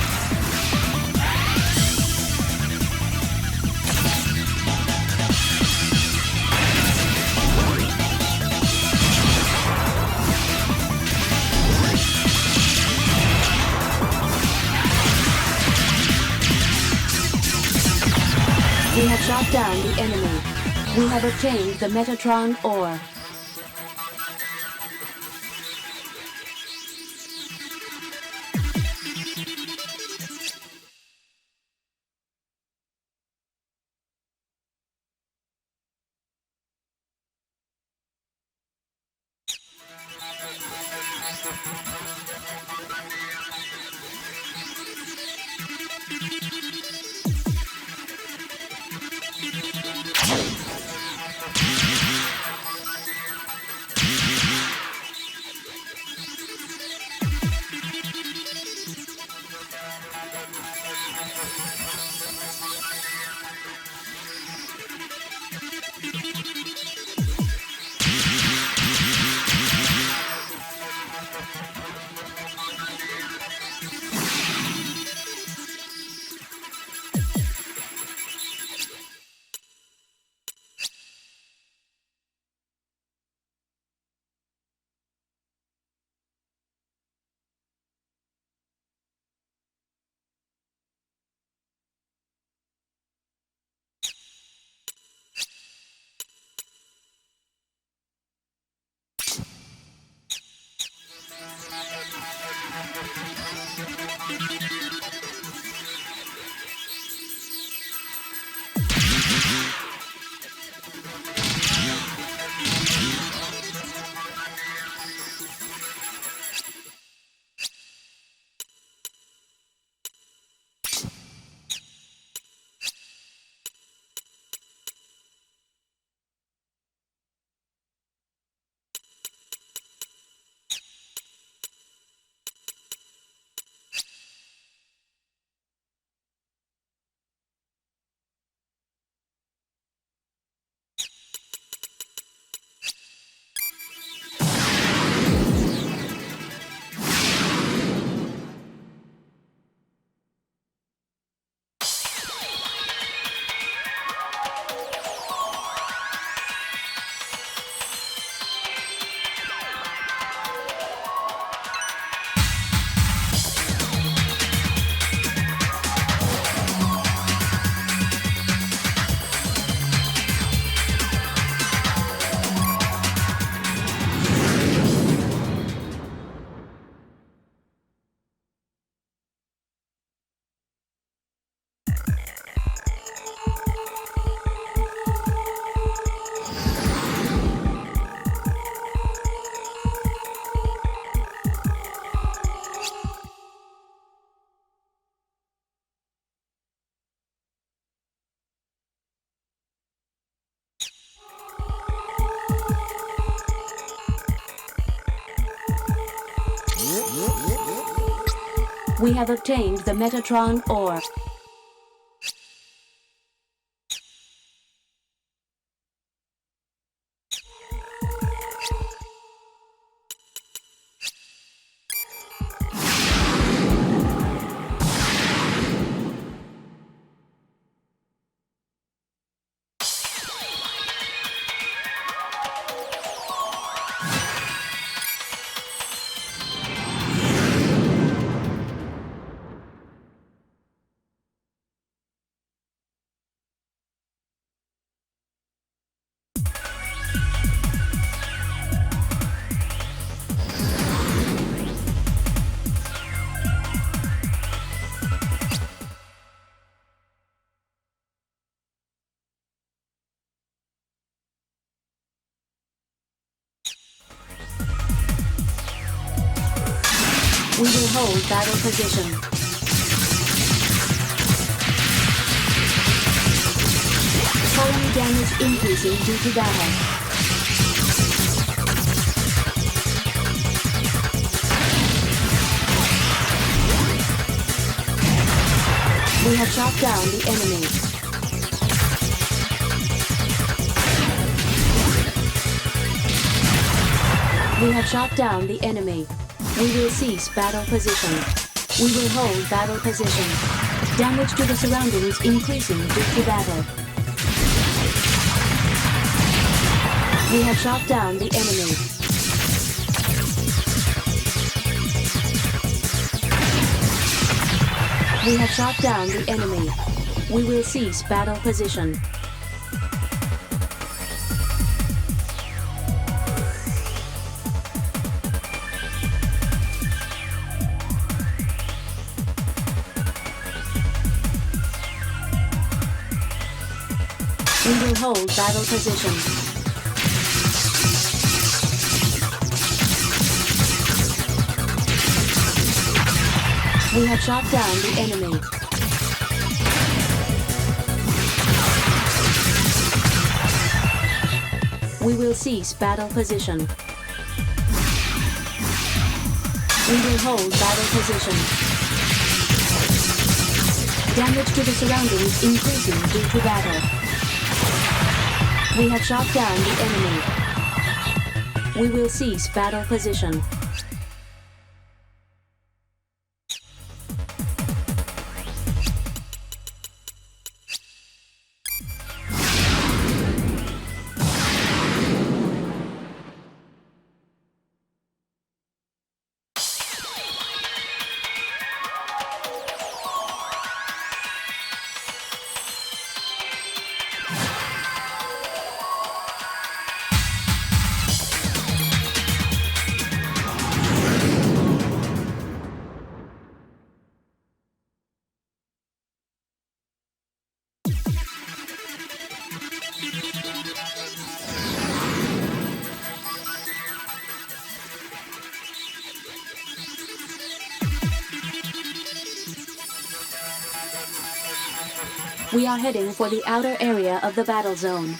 Speaker 3: We have shot down the enemy. We have obtained the Metatron ore. We have obtained the Metatron ore. We will hold battle position. Colony damage increasing due to battle. We have shot down the enemy. We have shot down the enemy. We will cease battle position. We will hold battle position. Damage to the surroundings increasing due to battle. We have shot down the enemy. We have shot down the enemy. We will cease battle position. We will hold battle position. We have shot down the enemy. We will cease battle position. We will hold battle position. Damage to the surroundings increasing due to battle. We have shot down the enemy. We will cease battle position. We are heading for the outer area of the battle zone.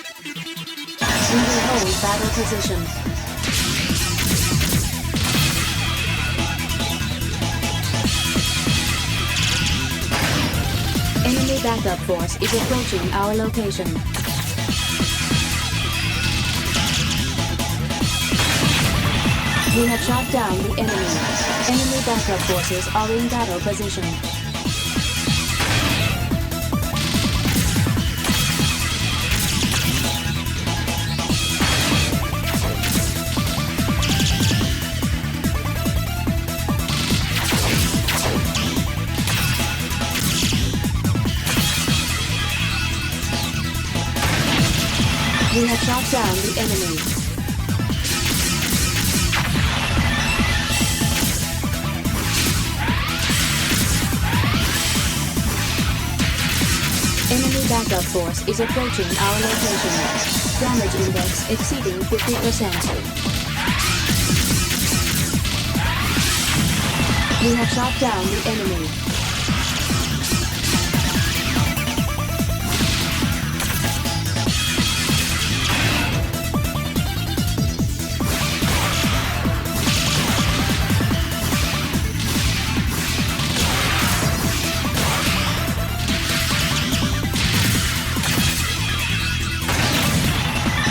Speaker 3: We will hold battle position. Enemy backup force is approaching our location. We have shot down the enemy. Enemy backup forces are in battle position. We have shot down the enemy. Enemy backup force is approaching our location. Damage index exceeding 50%. We have shot down the enemy.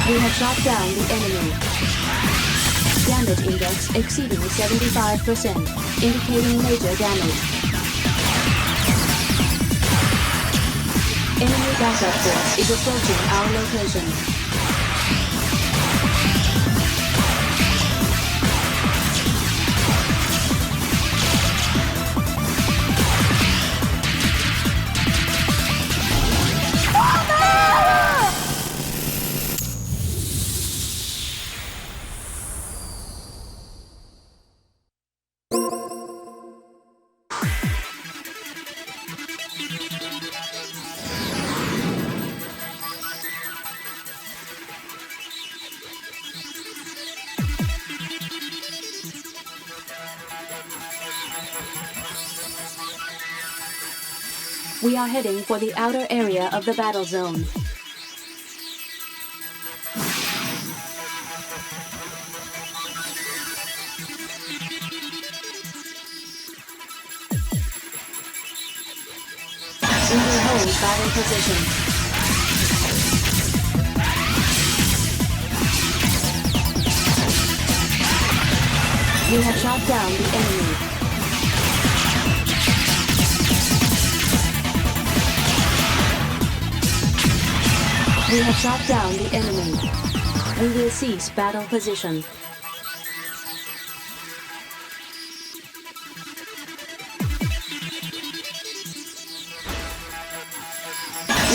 Speaker 3: We have shot down the enemy. Damage index exceeding 75%, indicating major damage. Enemy backup force is approaching our location. We are heading for the outer area of the battle zone. We will hold battle position. We have shot down the enemy. We have shot down the enemy. We will cease battle position. We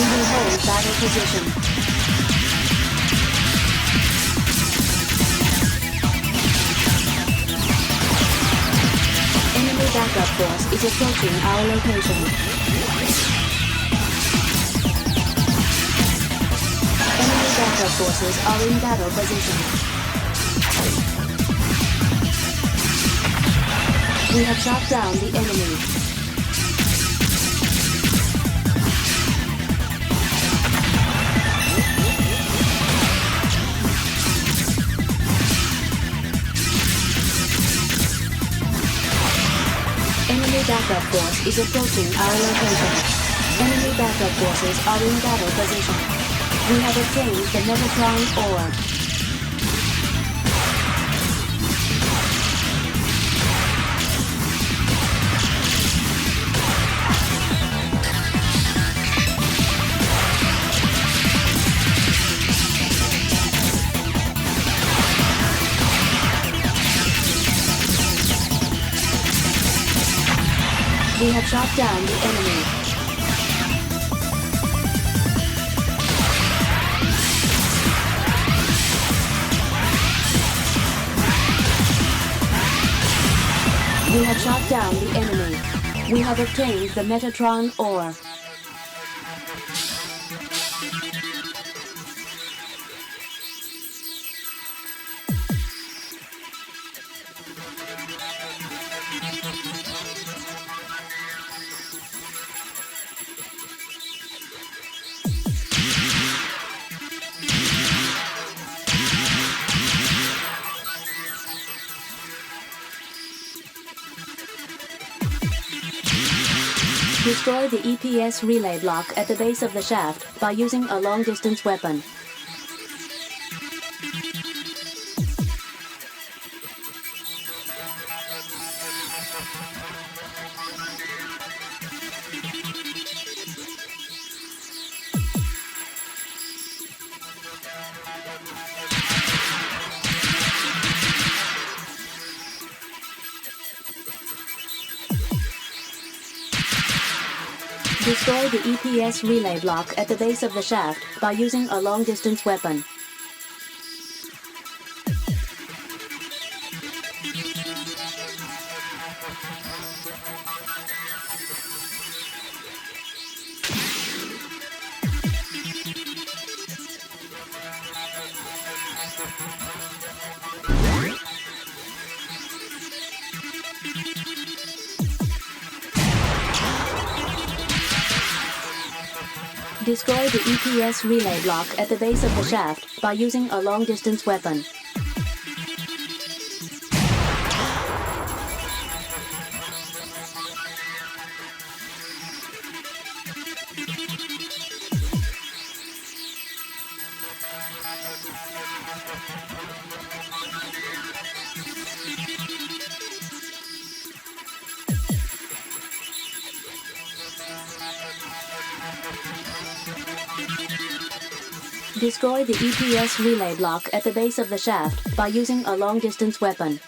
Speaker 3: will hold battle position. Enemy backup force is approaching our location. Backup forces are in battle position. We have shot down the enemy. Enemy backup force is approaching our location. Enemy backup forces are in battle position. We have obtained the Metatron ore. We have shot down the enemy. We have shot down the enemy. We have obtained the Metatron ore. Destroy the EPS relay block at the base of the shaft by using a long-distance weapon. Destroy the EPS relay block at the base of the shaft by using a long-distance weapon. Destroy the EPS relay block at the base of the shaft by using a long-distance weapon. Destroy the EPS relay block at the base of the shaft by using a long-distance weapon.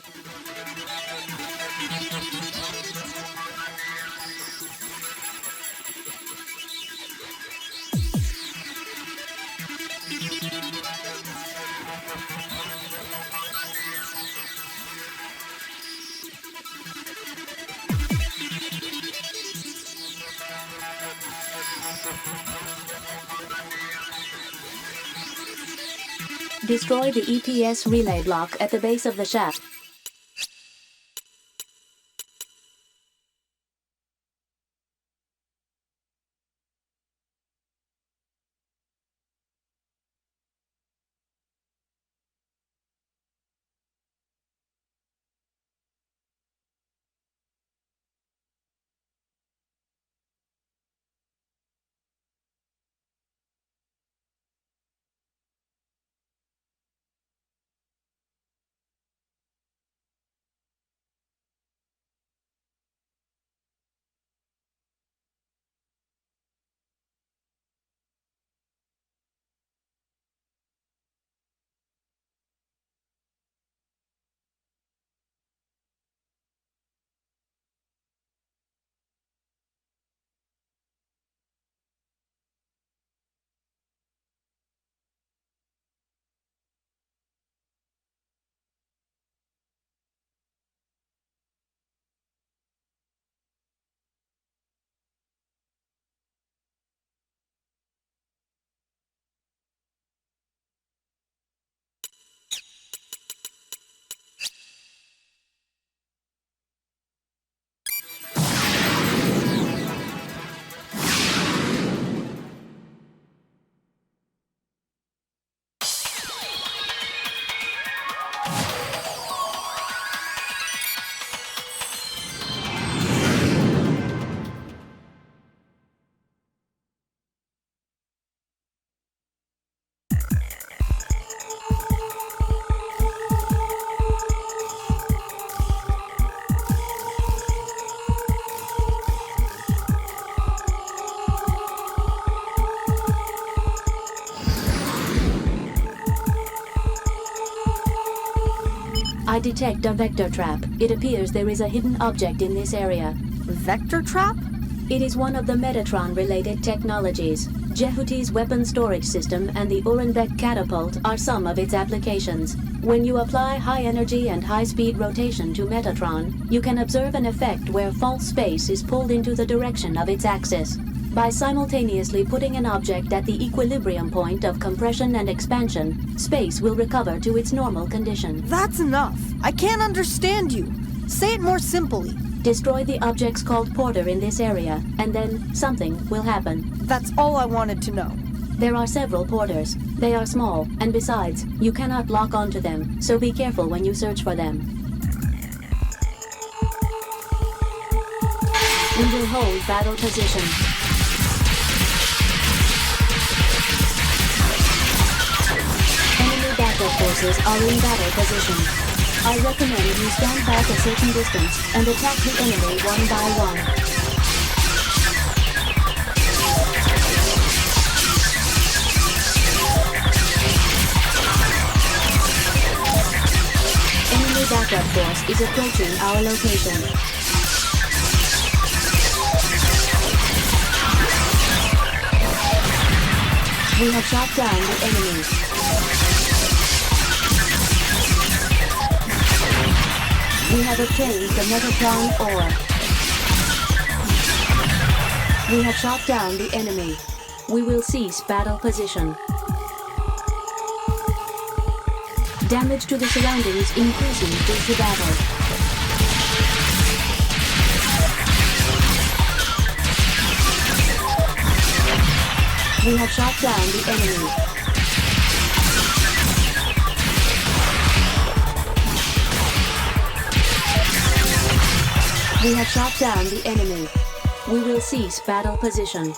Speaker 3: Destroy the EPS relay block at the base of the shaft. I detect a vector trap. It appears there is a hidden object in this area.
Speaker 4: Vector trap?
Speaker 3: It is one of the Metatron-related technologies. Jehuti's weapon storage system and the Urenbeck catapult are some of its applications. When you apply high-energy and high-speed rotation to Metatron, you can observe an effect where false space is pulled into the direction of its axis. By simultaneously putting an object at the equilibrium point of compression and expansion, space will recover to its normal condition.
Speaker 4: That's enough. I can't understand you. Say it more simply.
Speaker 3: Destroy the objects called Porter in this area, and then something will happen.
Speaker 4: That's all I wanted to know.
Speaker 3: There are several Porters. They are small, and besides, you cannot lock onto them, so be careful when you search for them. We will hold battle position. Enemy backup forces are in battle position. I recommend you stand back a certain distance and attack the enemy one by one. Enemy backup force is approaching our location. We have shot down the enemy. We have obtained the Metatron ore. We have shot down the enemy. We will cease battle position. Damage to the surroundings increasing due to battle. We have shot down the enemy. We have shot down the enemy. We will cease battle position.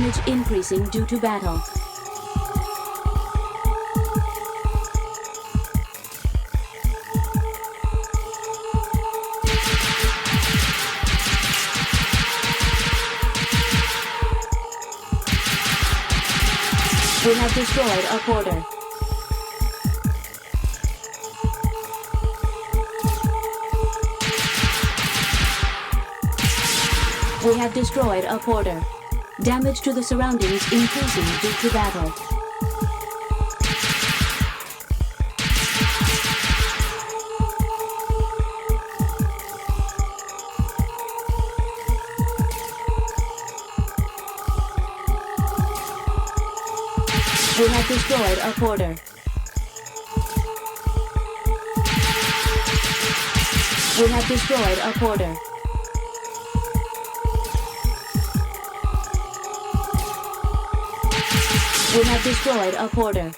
Speaker 3: Damage increasing due to battle. We have destroyed a porter. We have destroyed a porter. Damage to the surroundings increasing due to battle. We have destroyed a porter. We have destroyed a porter. We have destroyed a porter.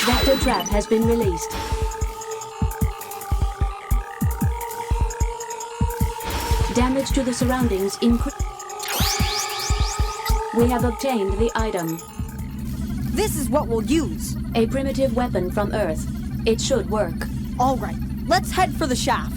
Speaker 3: Vector trap has been released. Damage to the surroundings increase. We have obtained the item.
Speaker 4: This is what we'll use.
Speaker 3: A primitive weapon from Earth. It should work.
Speaker 4: All right, let's head for the shaft.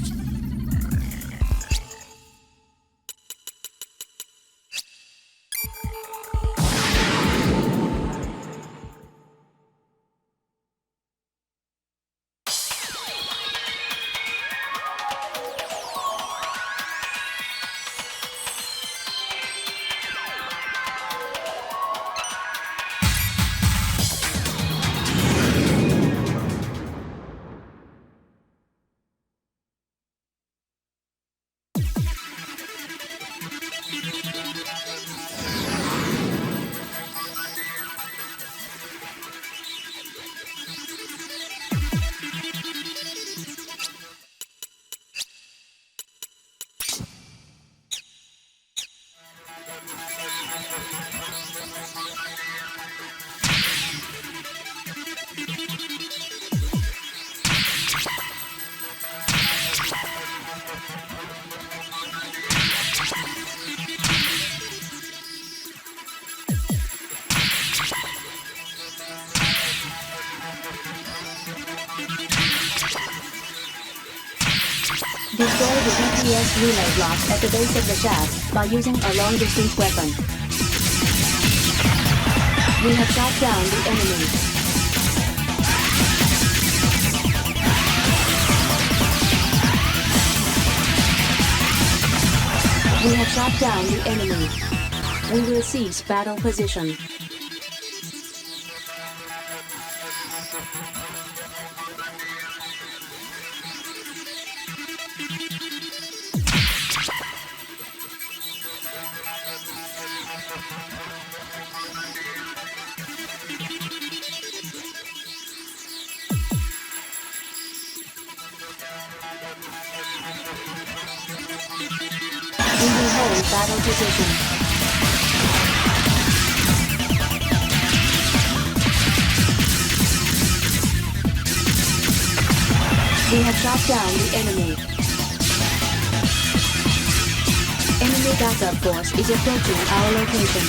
Speaker 3: Destroy the GPS relay block at the base of the shaft by using a long-distance weapon. We have shot down the enemy. We have shot down the enemy. We will cease battle position. We will hold battle position. We have shot down the enemy. Enemy backup force is approaching our location.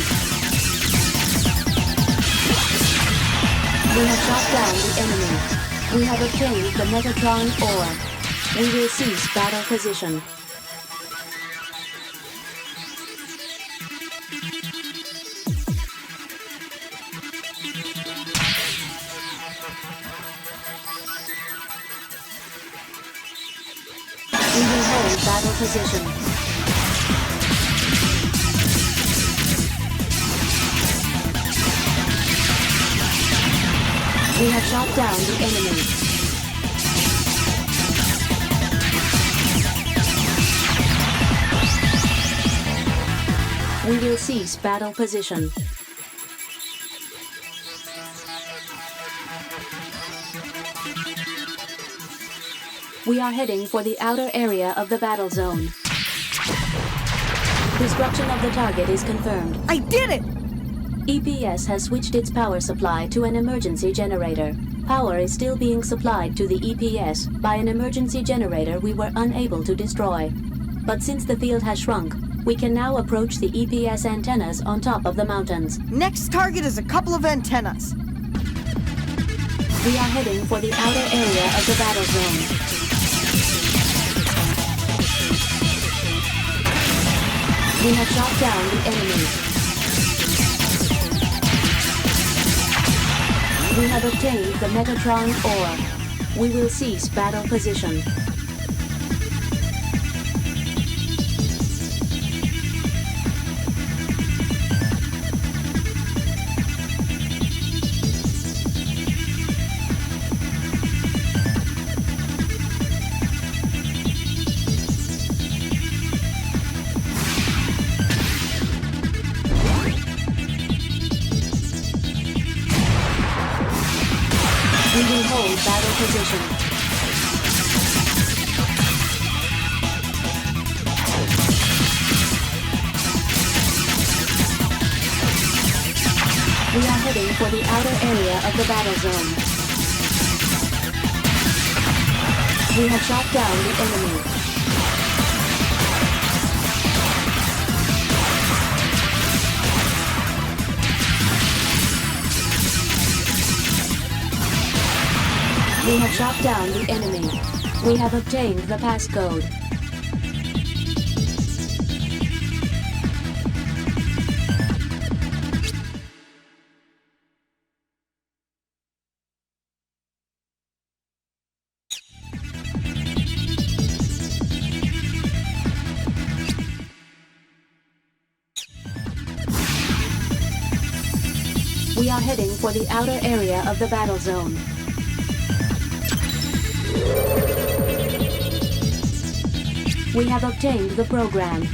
Speaker 3: We have shot down the enemy. We have obtained the Metatron ore. We will cease battle position. We will hold battle position. We have shot down the enemy. We will cease battle position. We are heading for the outer area of the battle zone. Destruction of the target is confirmed.
Speaker 4: I did it!
Speaker 3: EPS has switched its power supply to an emergency generator. Power is still being supplied to the EPS by an emergency generator we were unable to destroy. But since the field has shrunk, we can now approach the EPS antennas on top of the mountains.
Speaker 4: Next target is a couple of antennas.
Speaker 3: We are heading for the outer area of the battle zone. We have shot down the enemy. We have obtained the Metatron ore. We will cease battle position. We will hold battle position. We are heading for the outer area of the battle zone. We have shot down the enemy. We have shot down the enemy. We have obtained the passcode. We are heading for the outer area of the battle zone. We have obtained the program.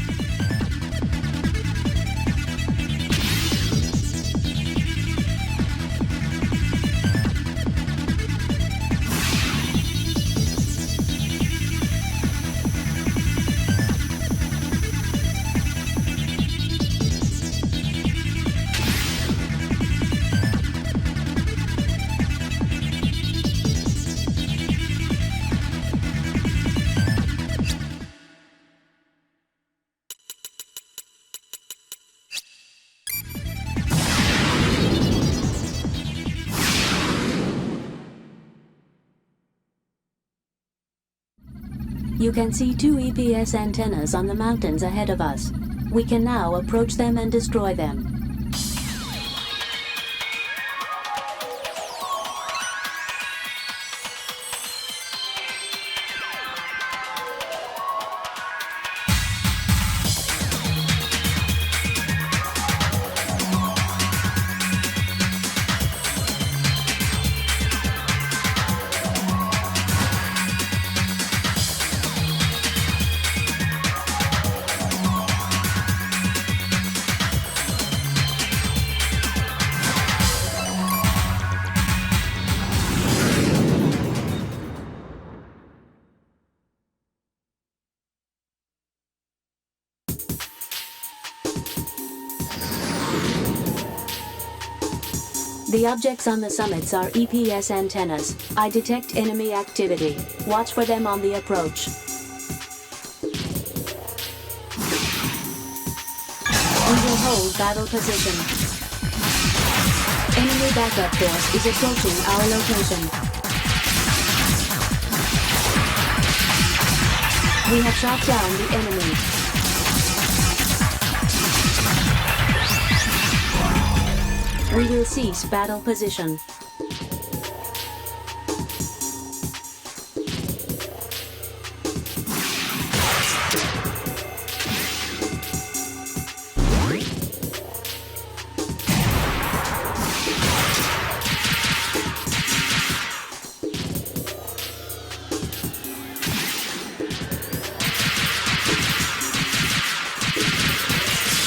Speaker 3: You can see 2 EPS antennas on the mountains ahead of us. We can now approach them and destroy them. The objects on the summits are EPS antennas. I detect enemy activity. Watch for them on the approach. We will hold battle position. Enemy backup force is approaching our location. We have shot down the enemy. We will cease battle position.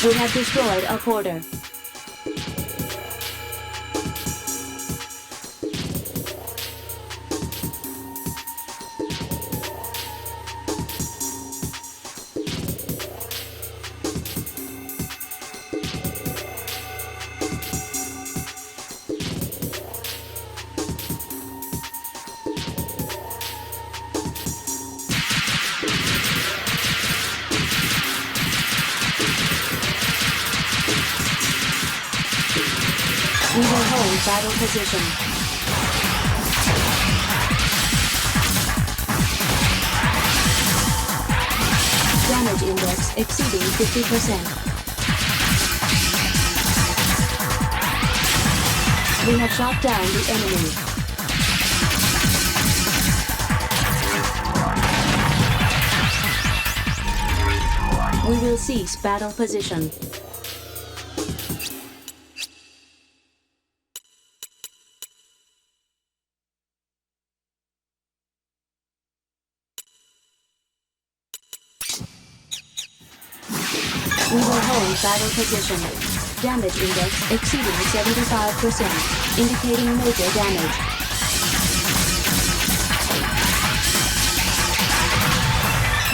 Speaker 3: We have destroyed a porter. We will hold battle position. Damage index exceeding 50%. We have shot down the enemy. We will cease battle position. We will hold battle position. Damage index exceeding 75%, indicating major damage.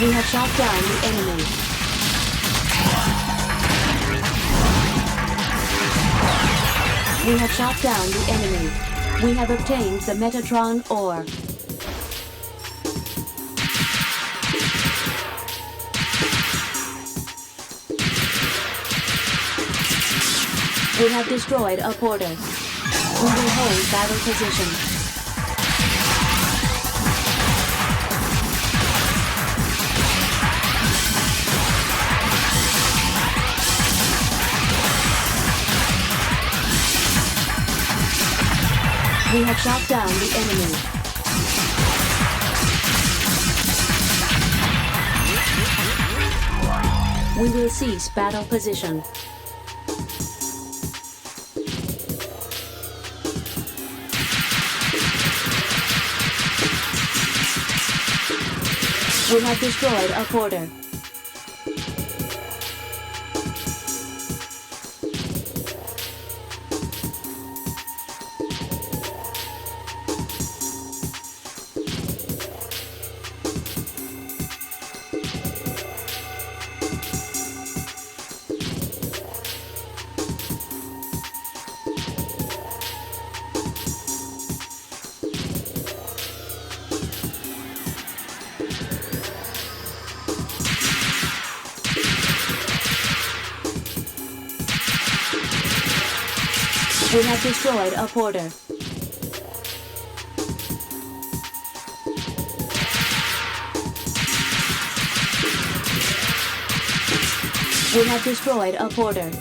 Speaker 3: We have shot down the enemy. We have shot down the enemy. We have obtained the Metatron ore. We have destroyed a porter. We will hold battle position. We have shot down the enemy. We will cease battle position. We have destroyed a porter. We have destroyed a porter. We have destroyed a porter.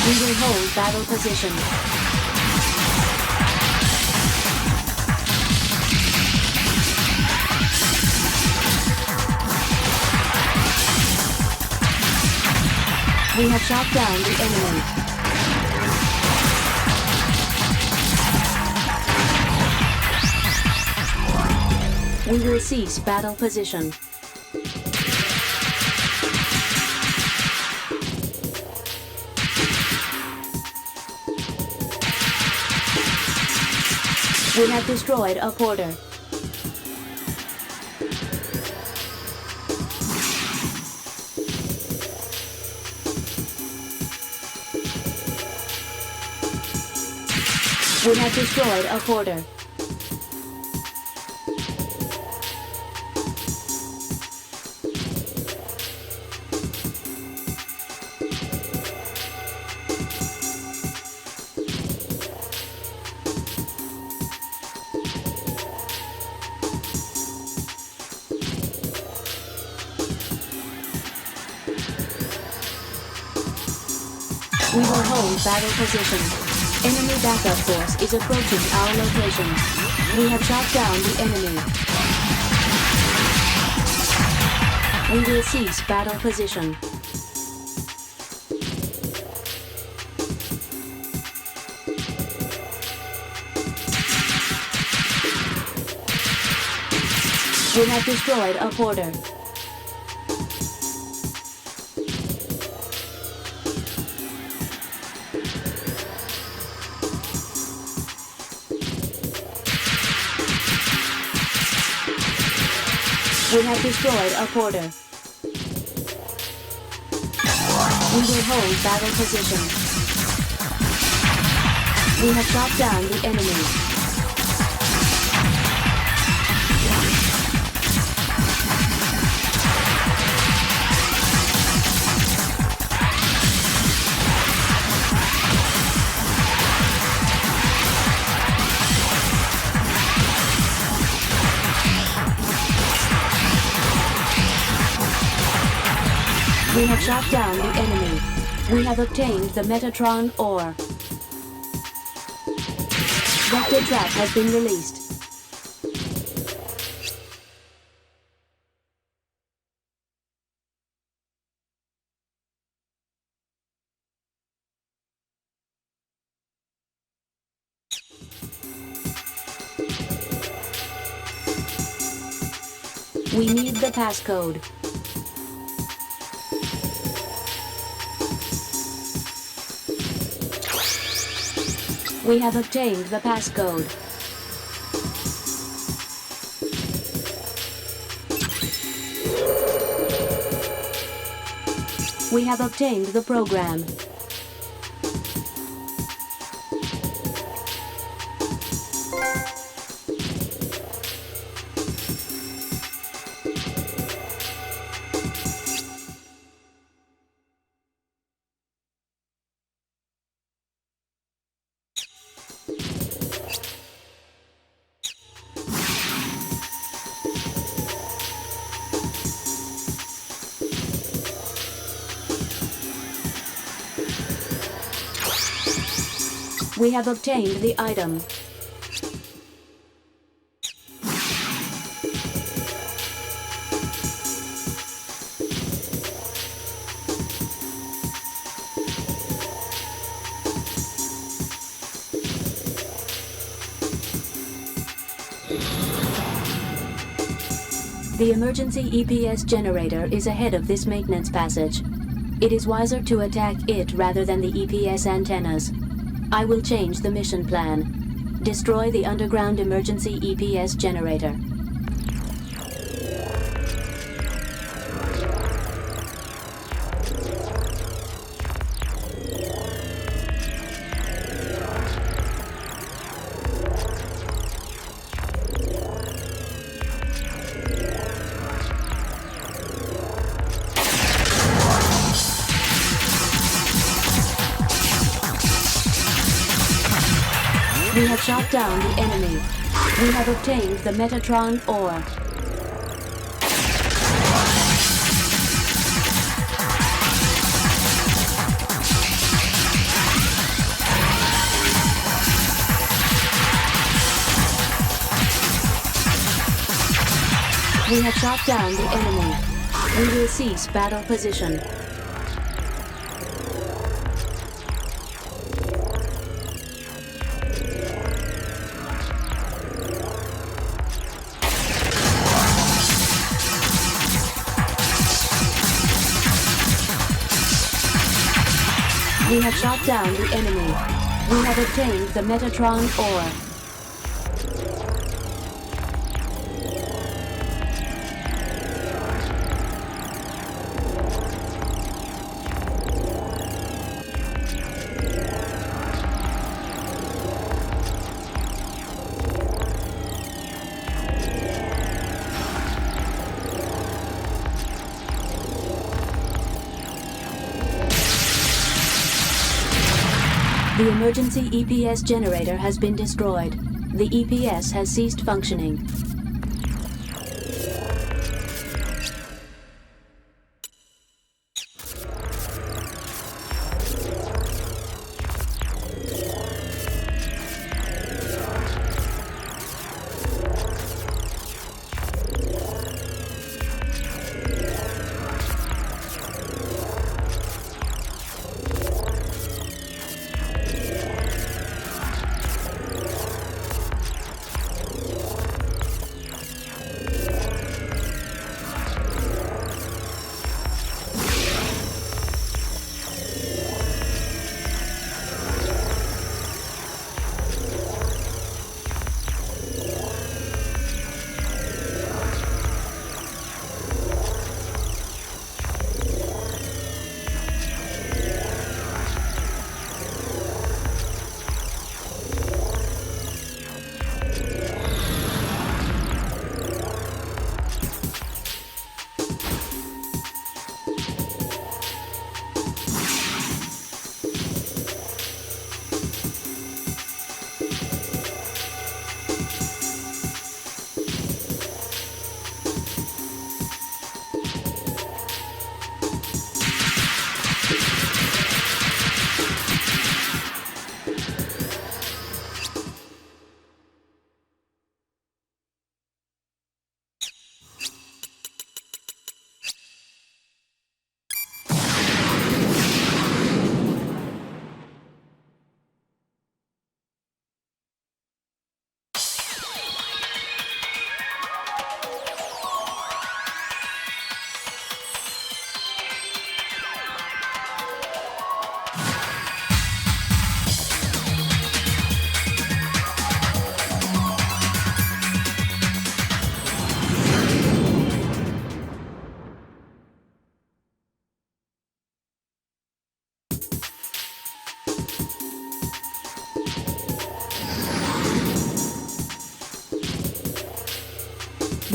Speaker 3: We will hold battle position. We have shot down the enemy. We will cease battle position. We have destroyed a porter. We have destroyed a porter. We will hold battle position. Enemy backup force is approaching our location. We have shot down the enemy. We will cease battle position. We have destroyed a porter. We have destroyed a porter. We will hold battle position. We have shot down the enemy. have shot down the enemy. We have obtained the Metatron ore. Vector trap has been released. We need the passcode. We have obtained the passcode. We have obtained the program. We have obtained the item. The emergency EPS generator is ahead of this maintenance passage. It is wiser to attack it rather than the EPS antennas. I will change the mission plan. Destroy the underground emergency EPS generator. We have shot down the enemy. We have obtained the Metatron ore. We have shot down the enemy. We will cease battle position. We have shot down the enemy. We have obtained the Metatron ore. The emergency EPS generator has been destroyed. The EPS has ceased functioning.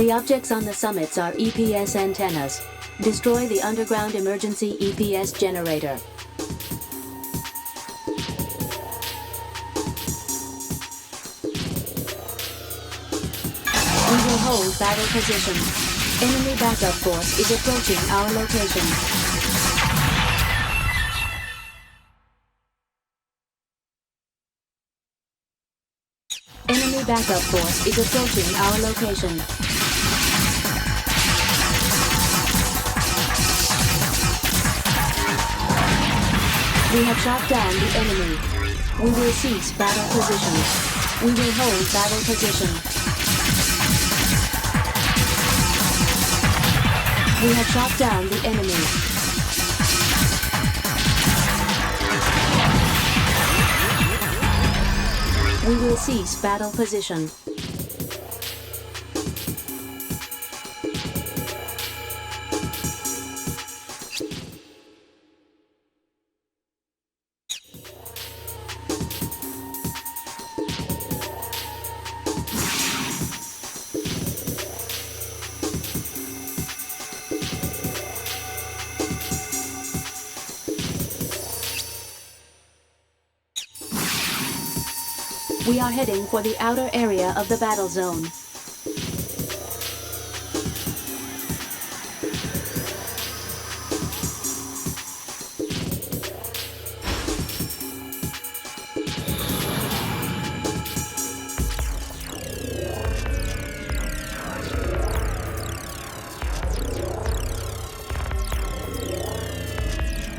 Speaker 3: The objects on the summits are EPS antennas. Destroy the underground emergency EPS generator. We will hold battle position. Enemy backup force is approaching our location. Enemy backup force is approaching our location. We have shot down the enemy. We will cease battle position. We will hold battle position. We have shot down the enemy. We will cease battle position. We are heading for the outer area of the battle zone.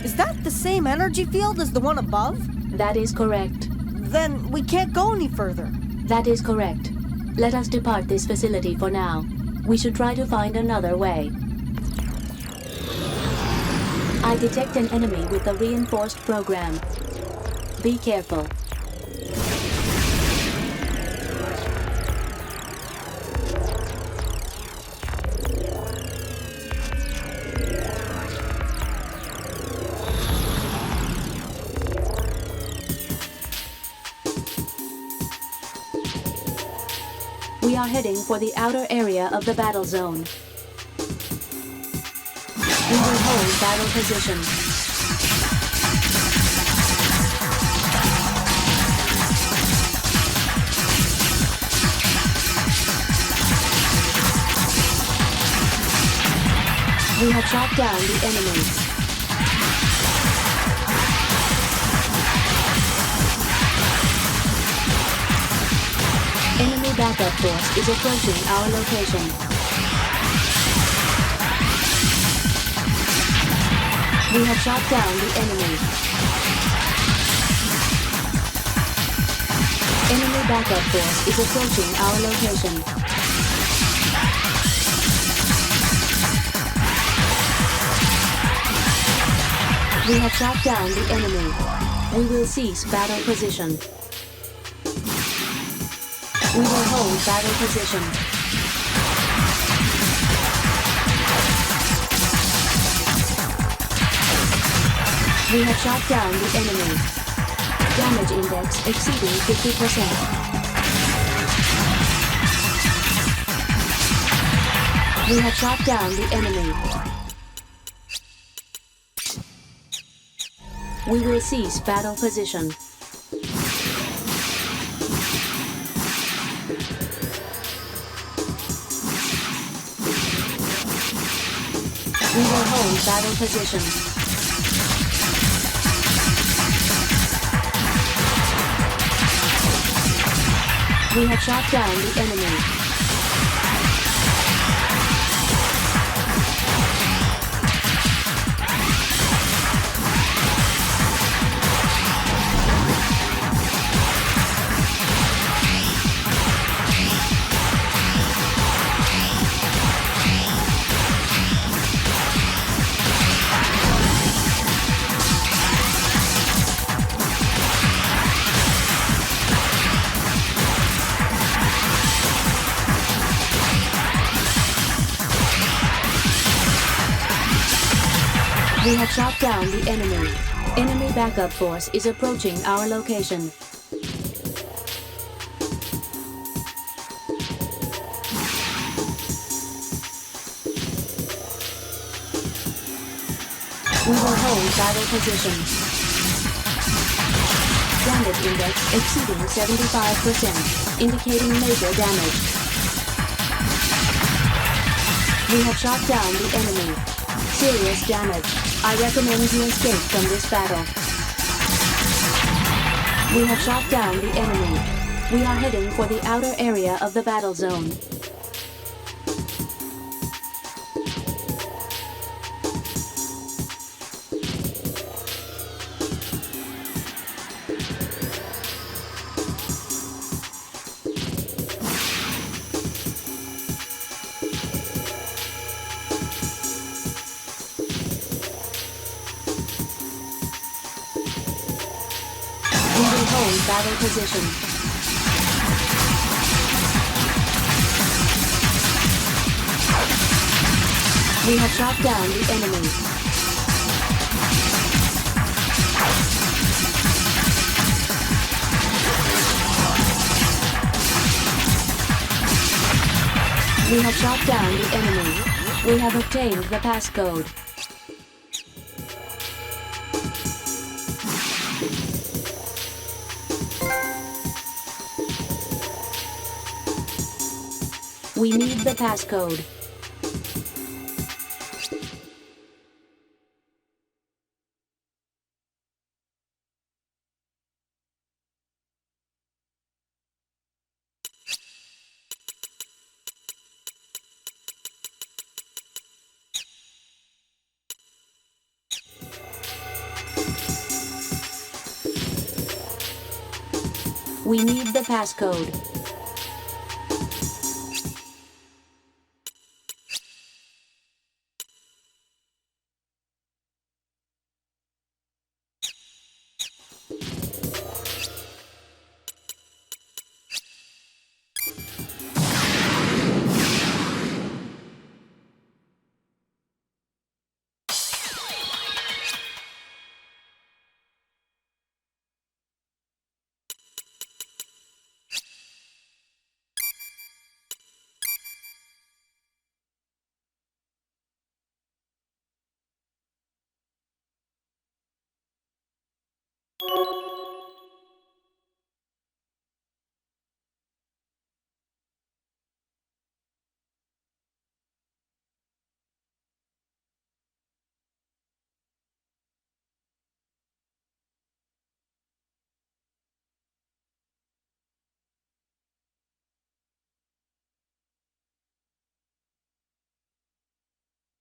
Speaker 4: Is that the same energy field as the one above?
Speaker 3: That is correct.
Speaker 4: Then we can't go any further.
Speaker 3: That is correct. Let us depart this facility for now. We should try to find another way. I detect an enemy with a reinforced program. Be careful. We are heading for the outer area of the battle zone. We will hold battle position. We have shot down the enemy. Enemy backup force is approaching our location. We have shot down the enemy. Enemy backup force is approaching our location. We have shot down the enemy. We will cease battle position. We will hold battle position. We have shot down the enemy. Damage index exceeding 50%. We have shot down the enemy. We will cease battle position. We will hold battle position. We have shot down the enemy. We have shot down the enemy. Enemy backup force is approaching our location. hold battle position. Damage index exceeding 75%, indicating major damage. We have shot down the enemy. Serious damage. I recommend you escape from this battle. We have shot down the enemy. We are heading for the outer area of the battle zone. We will hold battle position. We have shot down the enemy. We have shot down the enemy. We have obtained the passcode. We need the passcode. We need the passcode.